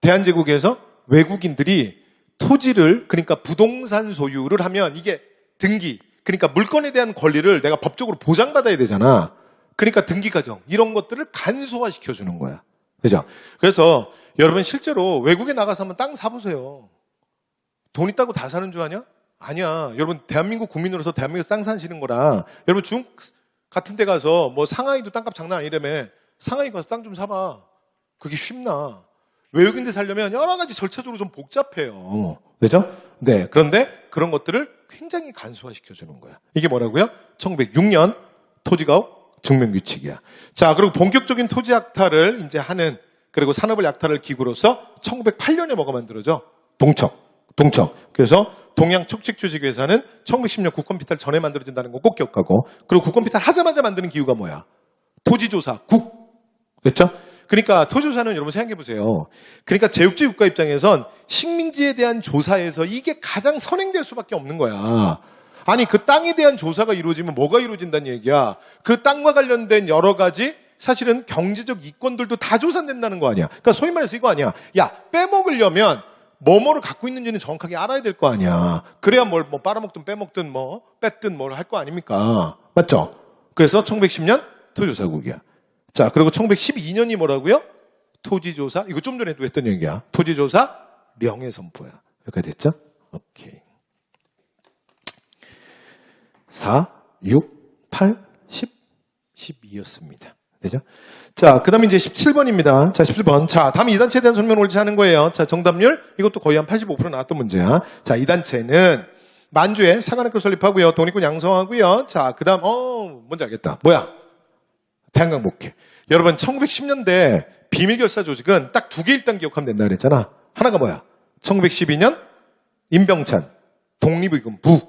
대한제국에서 외국인들이 토지를, 그러니까 부동산 소유를 하면 이게 등기, 그러니까 물건에 대한 권리를 내가 법적으로 보장받아야 되잖아. 그러니까 등기 과정, 이런 것들을 간소화시켜주는 거야. 그죠? 그래서 여러분 실제로 외국에 나가서 한번 땅 사보세요. 돈 있다고 다 사는 줄 아냐? 아니야. 여러분 대한민국 국민으로서 대한민국에서 땅 사시는 거랑, 여러분 중국 같은 데 가서 뭐 상하이도 땅값 장난 아니라며 상하이 가서 땅 좀 사봐. 그게 쉽나? 외국인들 살려면 여러 가지 절차적으로 좀 복잡해요. 그죠? 네. 그런데 그런 것들을 굉장히 간소화시켜주는 거야. 이게 뭐라고요? 1906년 토지가옥 증명규칙이야. 자, 그리고 본격적인 토지 약탈을 이제 하는, 그리고 산업을 약탈할 기구로서 1908년에 뭐가 만들어져? 동척. 그래서 동양척식주식회사는 1910년 국권비탈 전에 만들어진다는 거 꼭 기억하고, 그리고 국권비탈 하자마자 만드는 기구가 뭐야? 토지조사국. 그렇죠? 그러니까 토지조사는 여러분 생각해 보세요. 그러니까 제육지 국가 입장에선 식민지에 대한 조사에서 이게 가장 선행될 수밖에 없는 거야. 아니, 그 땅에 대한 조사가 이루어지면 뭐가 이루어진다는 얘기야? 그 땅과 관련된 여러 가지 사실은 경제적 이권들도 다 조사된다는 거 아니야. 그러니까 소위 말해서 이거 아니야. 야, 빼먹으려면 뭐를 갖고 있는지는 정확하게 알아야 될 거 아니야. 그래야 뭐 빨아먹든 빼먹든 뭐 뺐든 뭘 할 거 아닙니까? 맞죠? 그래서 1910년 토지조사국이야. 자, 그리고 1912년이 뭐라고요? 토지조사, 이거 좀 전에도 했던 얘기야. 토지조사 명예선포야. 여기까지 됐죠? 오케이. 4, 6, 8, 10, 12였습니다. 되죠? 자, 그 다음에 이제 17번입니다. 자, 17번. 자, 다음 이 단체에 대한 설명을 옳지 하는 거예요. 자, 정답률, 이것도 거의 한 85% 나왔던 문제야. 자, 이 단체는 만주에 사관학교 설립하고요. 독립군 양성하고요. 자, 그 다음, 뭔지 알겠다. 뭐야? 태양광 목회. 여러분, 1910년대 비밀결사 조직은 딱 2개 일단 기억하면 된다 그랬잖아. 하나가 뭐야? 1912년 임병찬 독립의금부.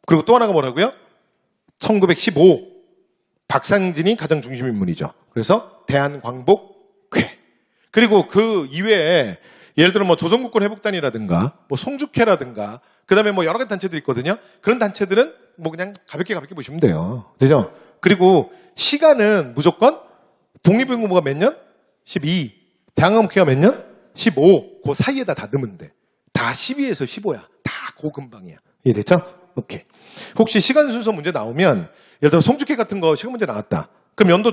그리고 또 하나가 뭐라고요? 1915 박상진이 가장 중심 인물이죠. 그래서 대한광복회. 그리고 그 이외에 예를 들어 뭐 조선국권 회복단이라든가 뭐 송주회라든가 그다음에 뭐 여러 가지 단체들이 있거든요. 그런 단체들은 뭐 그냥 가볍게 보시면 돼요. 되죠? 그리고 시간은 무조건 독립의금부가 몇 년? 12. 대한광복회가 몇 년? 15. 그 사이에다 다 넣으면 돼. 다 12에서 15야. 다 그 근방이야. 이해됐죠? 오케이. 혹시 시간 순서 문제 나오면 예를 들어 송주회 같은 거 시간 문제 나왔다. 그럼 연도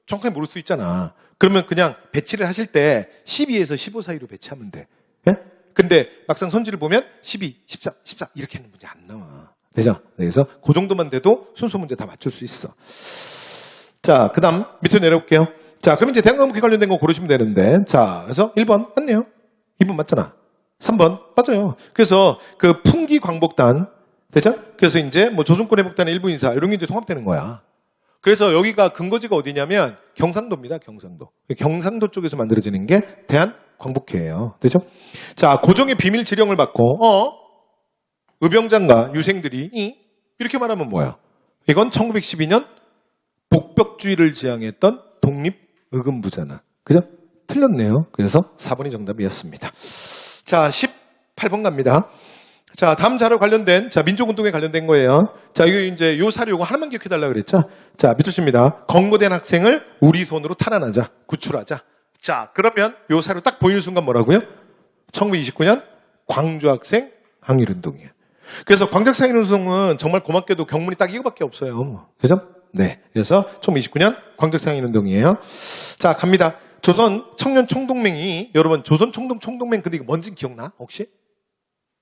정확하게 모를 수 있잖아. 그러면 그냥 배치를 하실 때 12에서 15 사이로 배치하면 돼. 예? 근데 막상 선지를 보면 12, 14, 14 이렇게 하는 문제 안 나와. 되죠? 그래서 그 정도만 돼도 순서 문제 다 맞출 수 있어. 자, 그 다음 밑으로 내려올게요. 자, 그럼 이제 대한광복회 관련된 거 고르시면 되는데, 자, 그래서 1번 맞네요. 2번 맞잖아. 3번. 맞아요. 그래서 그 풍기 광복단, 되죠? 그래서 이제 뭐 조선권 회복단의 일부 인사, 이런 게 이제 통합되는 거야. 그래서 여기가 근거지가 어디냐면 경상도입니다, 경상도. 경상도 쪽에서 만들어지는 게 대한광복회예요. 되죠? 자, 고종의 비밀 지령을 받고, 의병장과 유생들이, 이렇게 말하면 뭐야? 이건 1912년 복벽주의를 지향했던 독립의금부잖아. 그죠? 틀렸네요. 그래서 4번이 정답이었습니다. 자, 18번 갑니다. 자, 다음 자료 관련된, 자, 민족운동에 관련된 거예요. 자, 이거 이제 요 사료, 이거 하나만 기억해달라고 그랬죠? 자, 밑줄입니다. 권고된 학생을 우리 손으로 탈환하자, 구출하자. 자, 그러면 요 사료 딱 보이는 순간 뭐라고요? 1929년 광주학생 항일운동이에요. 그래서 광주학생 항일운동은 정말 고맙게도 경문이 딱 이거밖에 없어요. 그죠? 네. 그래서 1929년 광주학생 항일운동이에요. 자, 갑니다. 조선 청년 총동맹이, 여러분, 조선 청동 총동맹, 근데 이거 뭔지 기억나? 혹시?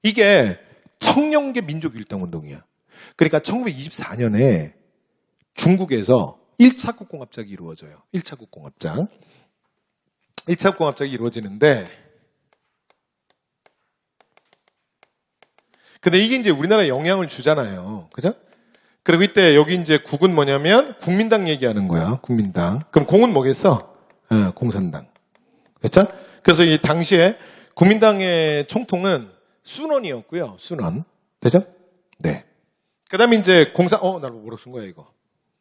이게 청년계 민족일당운동이야. 그러니까 1924년에 중국에서 1차 국공합작이 이루어져요. 1차 국공합작. 1차 국공합작이 이루어지는데, 근데 이게 이제 우리나라에 영향을 주잖아요. 그죠? 그리고 이때 여기 이제 국은 뭐냐면 국민당 얘기하는 거야. 국민당. 그럼 공은 뭐겠어? 공산당. 그렇죠? 그래서 이 당시에 국민당의 총통은 순원이었고요. 순원. 되죠? 네. 그 다음에 이제 나를 뭐라고 쓴 거야, 이거.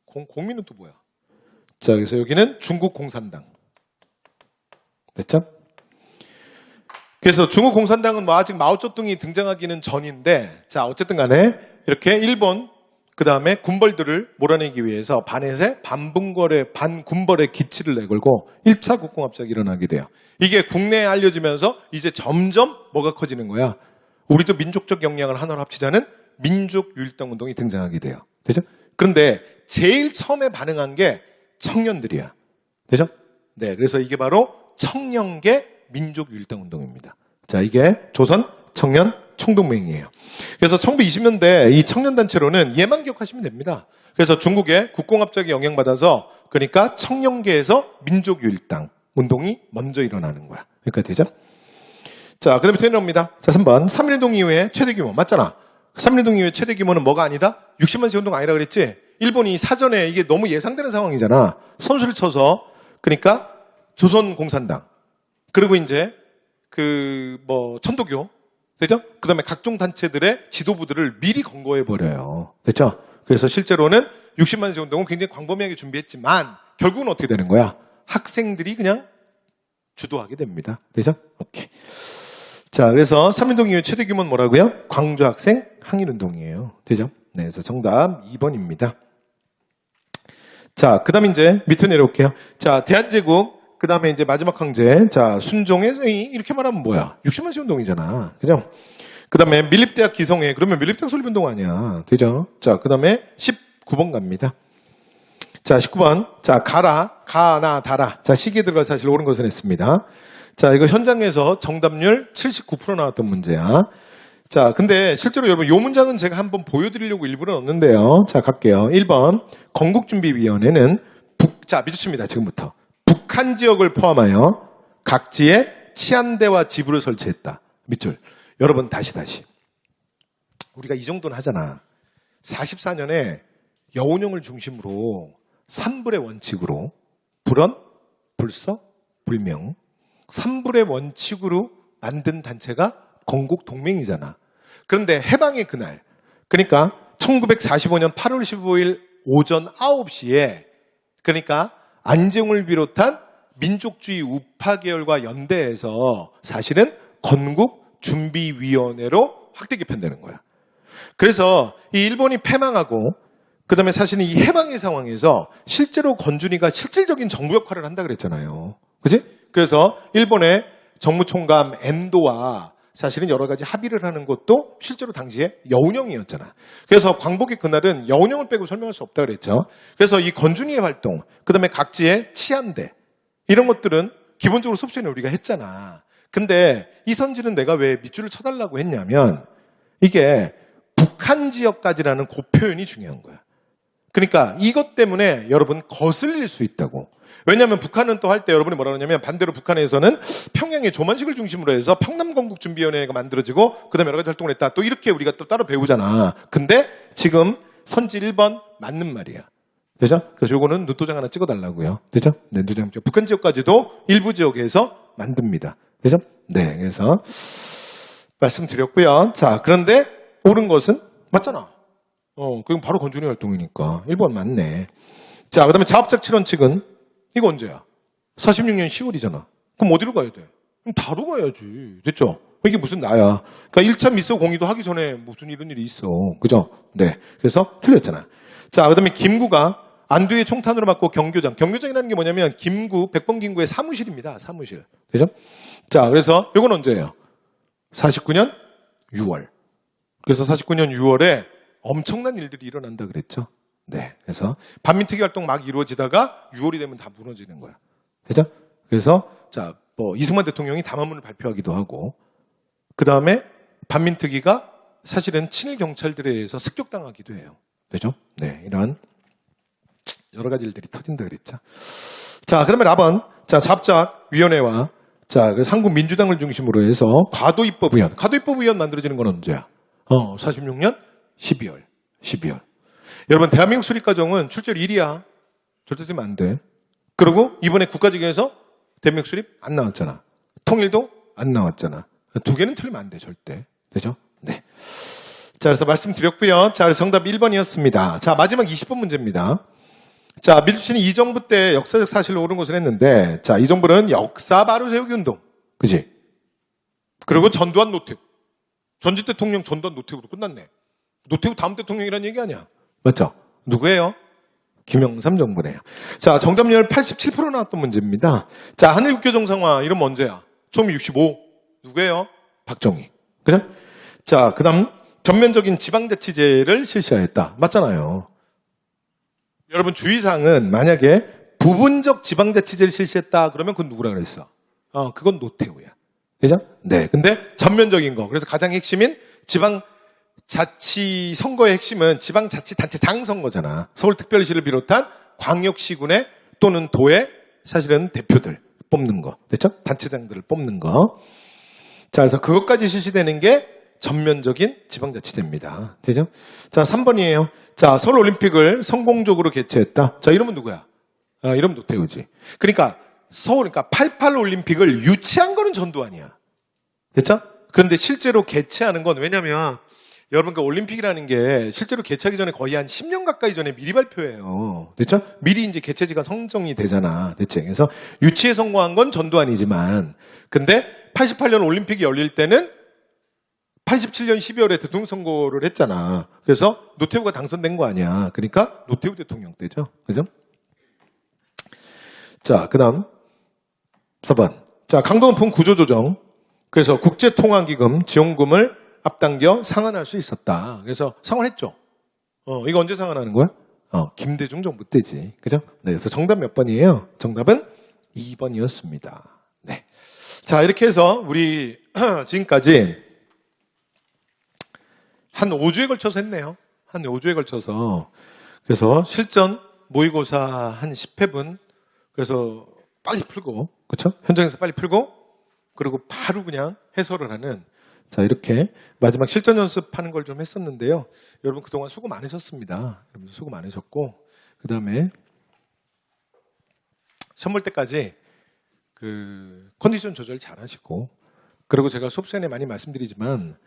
공민은 또 뭐야? 자, 그래서 여기는 중국 공산당. 됐죠? 그래서 중국 공산당은 뭐 아직 마오쩌둥이 등장하기는 전인데, 자, 어쨌든 간에 이렇게 일본, 그 다음에 군벌들을 몰아내기 위해서 반군벌의 기치를 내걸고 1차 국공합작이 일어나게 돼요. 이게 국내에 알려지면서 이제 점점 뭐가 커지는 거야? 우리도 민족적 역량을 하나로 합치자는 민족유일당운동이 등장하게 돼요. 되죠? 그런데 제일 처음에 반응한 게 청년들이야. 되죠? 네, 그래서 이게 바로 청년계 민족유일당운동입니다. 자, 이게 조선 청년 총동맹이에요. 그래서 1920년대 이 청년단체로는 얘만 기억하시면 됩니다. 그래서 중국의 국공합작에 영향받아서, 그러니까 청년계에서 민족유일당 운동이 먼저 일어나는 거야. 그러니까 되죠? 자, 그 다음에 내려옵니다. 자, 3번. 3.1운동 이후에 최대 규모. 맞잖아. 3.1운동 이후에 최대 규모는 뭐가 아니다? 60만 세 운동 아니라 그랬지? 일본이 사전에 이게 너무 예상되는 상황이잖아. 선수를 쳐서, 그러니까 조선 공산당. 그리고 이제 천도교. 되죠? 그 다음에 각종 단체들의 지도부들을 미리 권고해버려요. 됐죠? 그래서 실제로는 60만 세 운동은 굉장히 광범위하게 준비했지만, 결국은 어떻게 되는 거야? 학생들이 그냥 주도하게 됩니다. 되죠? 오케이. 자, 그래서 3.1운동 이후 최대 규모는 뭐라고요? 광주 학생 항일운동이에요. 되죠? 네, 그래서 정답 2번입니다. 자, 그 다음에 이제 밑으로 내려올게요. 자, 대한제국, 그 다음에 이제 마지막 황제, 자, 순종의, 이렇게 말하면 뭐야? 60만 세 운동이잖아. 그죠? 그 다음에 밀립대학 기성회, 그러면 밀립대학 설립운동 아니야. 되죠? 자, 그 다음에 19번 갑니다. 자, 19번. 자, 가나, 다라. 자, 시기에 들어갈 사실 옳은 것은 했습니다. 자, 이거 현장에서 정답률 79% 나왔던 문제야. 자, 근데 실제로 여러분, 요 문장은 제가 한번 보여드리려고 일부러 넣었는데요. 자, 갈게요. 1번. 건국준비위원회는 자, 밑줄입니다. 지금부터. 북한 지역을 포함하여 각지에 치안대와 지부를 설치했다. 밑줄. 여러분, 다시. 우리가 이 정도는 하잖아. 44년에 여운형을 중심으로 3불의 원칙으로 불언, 불서, 불명 3불의 원칙으로 만든 단체가 건국동맹이잖아. 그런데 해방의 그날, 그러니까 1945년 8월 15일 오전 9시에 그러니까 안재홍을 비롯한 민족주의 우파 계열과 연대해서 사실은 건국준비위원회로 확대 개편되는 거야. 그래서 이 일본이 패망하고 그 다음에 사실은 이 해방의 상황에서 실제로 건준이가 실질적인 정부 역할을 한다 그랬잖아요. 그치? 그래서 일본의 정무총감 엔도와 사실은 여러 가지 합의를 하는 것도 실제로 당시에 여운형이었잖아. 그래서 광복의 그날은 여운형을 빼고 설명할 수 없다 그랬죠. 그래서 이 건준이의 활동, 그 다음에 각지의 치안대 이런 것들은 기본적으로 수업 시간에 우리가 했잖아. 근데 이 선지는 내가 왜 밑줄을 쳐달라고 했냐면 이게 북한 지역까지라는 그 표현이 중요한 거야. 그러니까 이것 때문에 여러분 거슬릴 수 있다고. 왜냐하면 북한은 또 할 때 여러분이 뭐라 그러냐면 반대로 북한에서는 평양의 조만식을 중심으로 해서 평남건국준비위원회가 만들어지고 그다음에 여러 가지 활동을 했다. 또 이렇게 우리가 또 따로 배우잖아. 근데 지금 선지 1번 맞는 말이야. 되죠? 그래서 요거는 눈도장 하나 찍어달라고요. 되죠? 네, 눈도장. 북한 지역까지도 일부 지역에서 만듭니다. 되죠? 네, 그래서 말씀드렸고요. 자, 그런데 옳은 것은 맞잖아. 그건 바로 건준의 활동이니까 1번 맞네. 자, 그다음에 자업작칠원 측은 이거 언제야? 46년 10월이잖아. 그럼 어디로 가야 돼? 그럼 다로 가야지. 됐죠? 이게 무슨 나야. 그러니까 1차 미소 공의도 하기 전에 무슨 이런 일이 있어. 그죠? 네. 그래서 틀렸잖아. 자, 그다음에 김구가 안두의 총탄으로 맞고 경교장. 경교장이라는 게 뭐냐면 김구, 백범 김구의 사무실입니다. 사무실. 되죠? 자, 그래서 이건 언제예요? 49년 6월. 그래서 49년 6월에 엄청난 일들이 일어난다 그랬죠? 네. 그래서 반민특위 활동 막 이루어지다가 6월이 되면 다 무너지는 거야. 되죠? 그래서 자, 이승만 대통령이 담화문을 발표하기도 하고 그 다음에 반민특위가 사실은 친일 경찰들에 의해서 습격당하기도 해요. 되죠? 네. 이런 여러 가지 일들이 터진다 그랬죠. 자, 그 다음에 라번. 자, 자업작위원회와 자, 그래서 한국민주당을 중심으로 해서 과도입법위원. 과도입법위원 만들어지는 건 언제야? 46년 12월. 여러분, 대한민국 수립과정은 출제율 1이야. 절대 되면 안 돼. 그리고 이번에 국가직위에서 대한민국 수립 안 나왔잖아. 통일도 안 나왔잖아. 두 개는 틀리면 안 돼, 절대. 되죠? 네. 자, 그래서 말씀드렸고요. 자, 그래서 정답 1번이었습니다. 자, 마지막 20번 문제입니다. 자, 민주시는 이 정부 때 역사적 사실로 옳은 것을 했는데, 자, 이 정부는 역사 바로 세우기 운동. 그지? 그리고 전두환 노태우. 전직 대통령 전두환 노태우로 끝났네. 노태우 다음 대통령이라는 얘기 아니야. 맞죠? 누구예요? 김영삼 정부네요. 자, 정답률 87% 나왔던 문제입니다. 자, 한일국교 정상화 이러면 언제야? 총 65. 누구예요? 박정희. 그죠? 자, 그 다음 전면적인 지방자치제를 실시하였다. 맞잖아요. 여러분 주의사항은 만약에 부분적 지방자치제를 실시했다 그러면 그건 누구라 그랬어? 그건 노태우야. 그죠? 네. 근데 전면적인 거. 그래서 가장 핵심인 지방자치 선거의 핵심은 지방자치단체장 선거잖아. 서울특별시를 비롯한 광역시군의 또는 도의 사실은 대표들 뽑는 거. 됐죠? 단체장들을 뽑는 거. 자, 그래서 그것까지 실시되는 게 전면적인 지방자치제입니다. 되죠? 자, 3번이에요. 자, 서울올림픽을 성공적으로 개최했다. 자, 이러면 누구야? 이러면 노태우지. 그러니까 그러니까 88올림픽을 유치한 거는 전두환이야. 됐죠? 그런데 실제로 개최하는 건 왜냐면 여러분 그 올림픽이라는 게 실제로 개최하기 전에 거의 한 10년 가까이 전에 미리 발표해요. 됐죠? 미리 이제 개최지가 선정이 되잖아. 대체. 그래서 유치에 성공한 건 전두환이지만 근데 88년 올림픽이 열릴 때는 87년 12월에 대통령 선거를 했잖아. 그래서 노태우가 당선된 거 아니야. 그러니까 노태우 대통령 때죠. 그죠? 자, 그 다음 4번. 자, 강동원품 구조조정. 그래서 국제통화기금 지원금을 앞당겨 상환할 수 있었다. 그래서 상환했죠. 이거 언제 상환하는 거야? 김대중 정부 때지. 그죠? 네, 그래서 정답 몇 번이에요? 정답은 2번이었습니다. 네. 자, 이렇게 해서 우리 지금까지 한 5주에 걸쳐서 했네요. 한 5주에 걸쳐서. 그래서 실전 모의고사 한 10회분. 그래서 빨리 풀고, 그렇죠? 현장에서 빨리 풀고, 그리고 바로 그냥 해설을 하는. 자, 이렇게 마지막 실전 연습하는 걸 좀 했었는데요. 여러분 그동안 수고 많으셨습니다. 여러분 수고 많으셨고, 그 다음에 시험 볼 때까지 그 컨디션 조절 잘 하시고, 그리고 제가 수업 시간에 많이 말씀드리지만,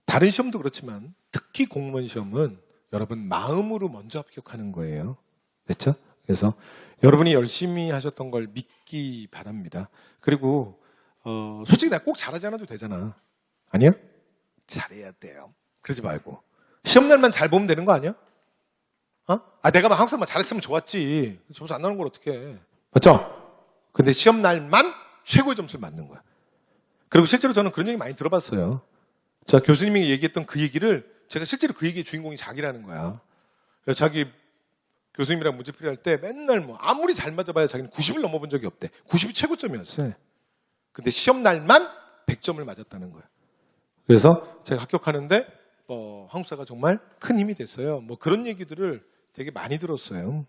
다른 시험도 그렇지만 특히 공무원 시험은 여러분 마음으로 먼저 합격하는 거예요. 됐죠? 그래서 여러분이 열심히 하셨던 걸 믿기 바랍니다. 그리고 솔직히 내가 꼭 잘하지 않아도 되잖아. 아니야? 잘해야 돼요. 그러지 말고 시험날만 잘 보면 되는 거 아니야? 내가 막 항상 잘했으면 좋았지. 점수 안 나오는 걸 어떻게 해. 맞죠? 근데 시험날만 최고의 점수를 맞는 거야. 그리고 실제로 저는 그런 얘기 많이 들어봤어요. 자, 교수님이 얘기했던 그 얘기를 제가 실제로 그 얘기의 주인공이 자기라는 거야. 자기 교수님이랑 문제풀이 할 때 맨날 아무리 잘 맞아봐야 자기는 90을 넘어본 적이 없대. 90이 최고점이었어요. 근데 시험 날만 100점을 맞았다는 거예요. 그래서 제가 합격하는데 한국사가 정말 큰 힘이 됐어요. 뭐 그런 얘기들을 되게 많이 들었어요.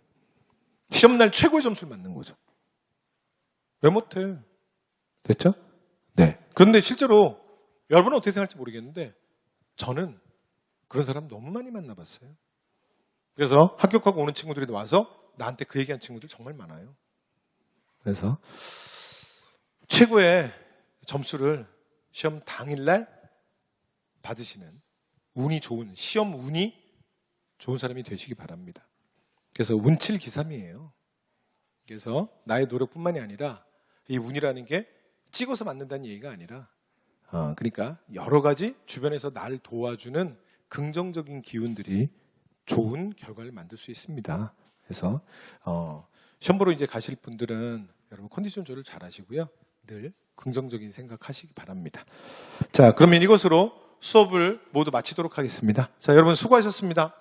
시험날 최고의 점수를 맞는 거죠. 왜 못해? 됐죠? 네. 그런데 실제로 여러분은 어떻게 생각할지 모르겠는데 저는 그런 사람 너무 많이 만나봤어요. 그래서 합격하고 오는 친구들이 와서 나한테 그 얘기한 친구들 정말 많아요. 그래서 최고의 점수를 시험 당일날 받으시는 운이 좋은, 시험 운이 좋은 사람이 되시기 바랍니다. 그래서 운칠기삼이에요. 그래서 나의 노력뿐만이 아니라 이 운이라는 게 찍어서 맞는다는 얘기가 아니라 그러니까 여러 가지 주변에서 날 도와주는 긍정적인 기운들이 좋은 결과를 만들 수 있습니다. 그래서 시험 보러 이제 가실 분들은 여러분 컨디션 조절 잘 하시고요. 늘 긍정적인 생각하시기 바랍니다. 자, 그러면 이것으로 수업을 모두 마치도록 하겠습니다. 자, 여러분 수고하셨습니다.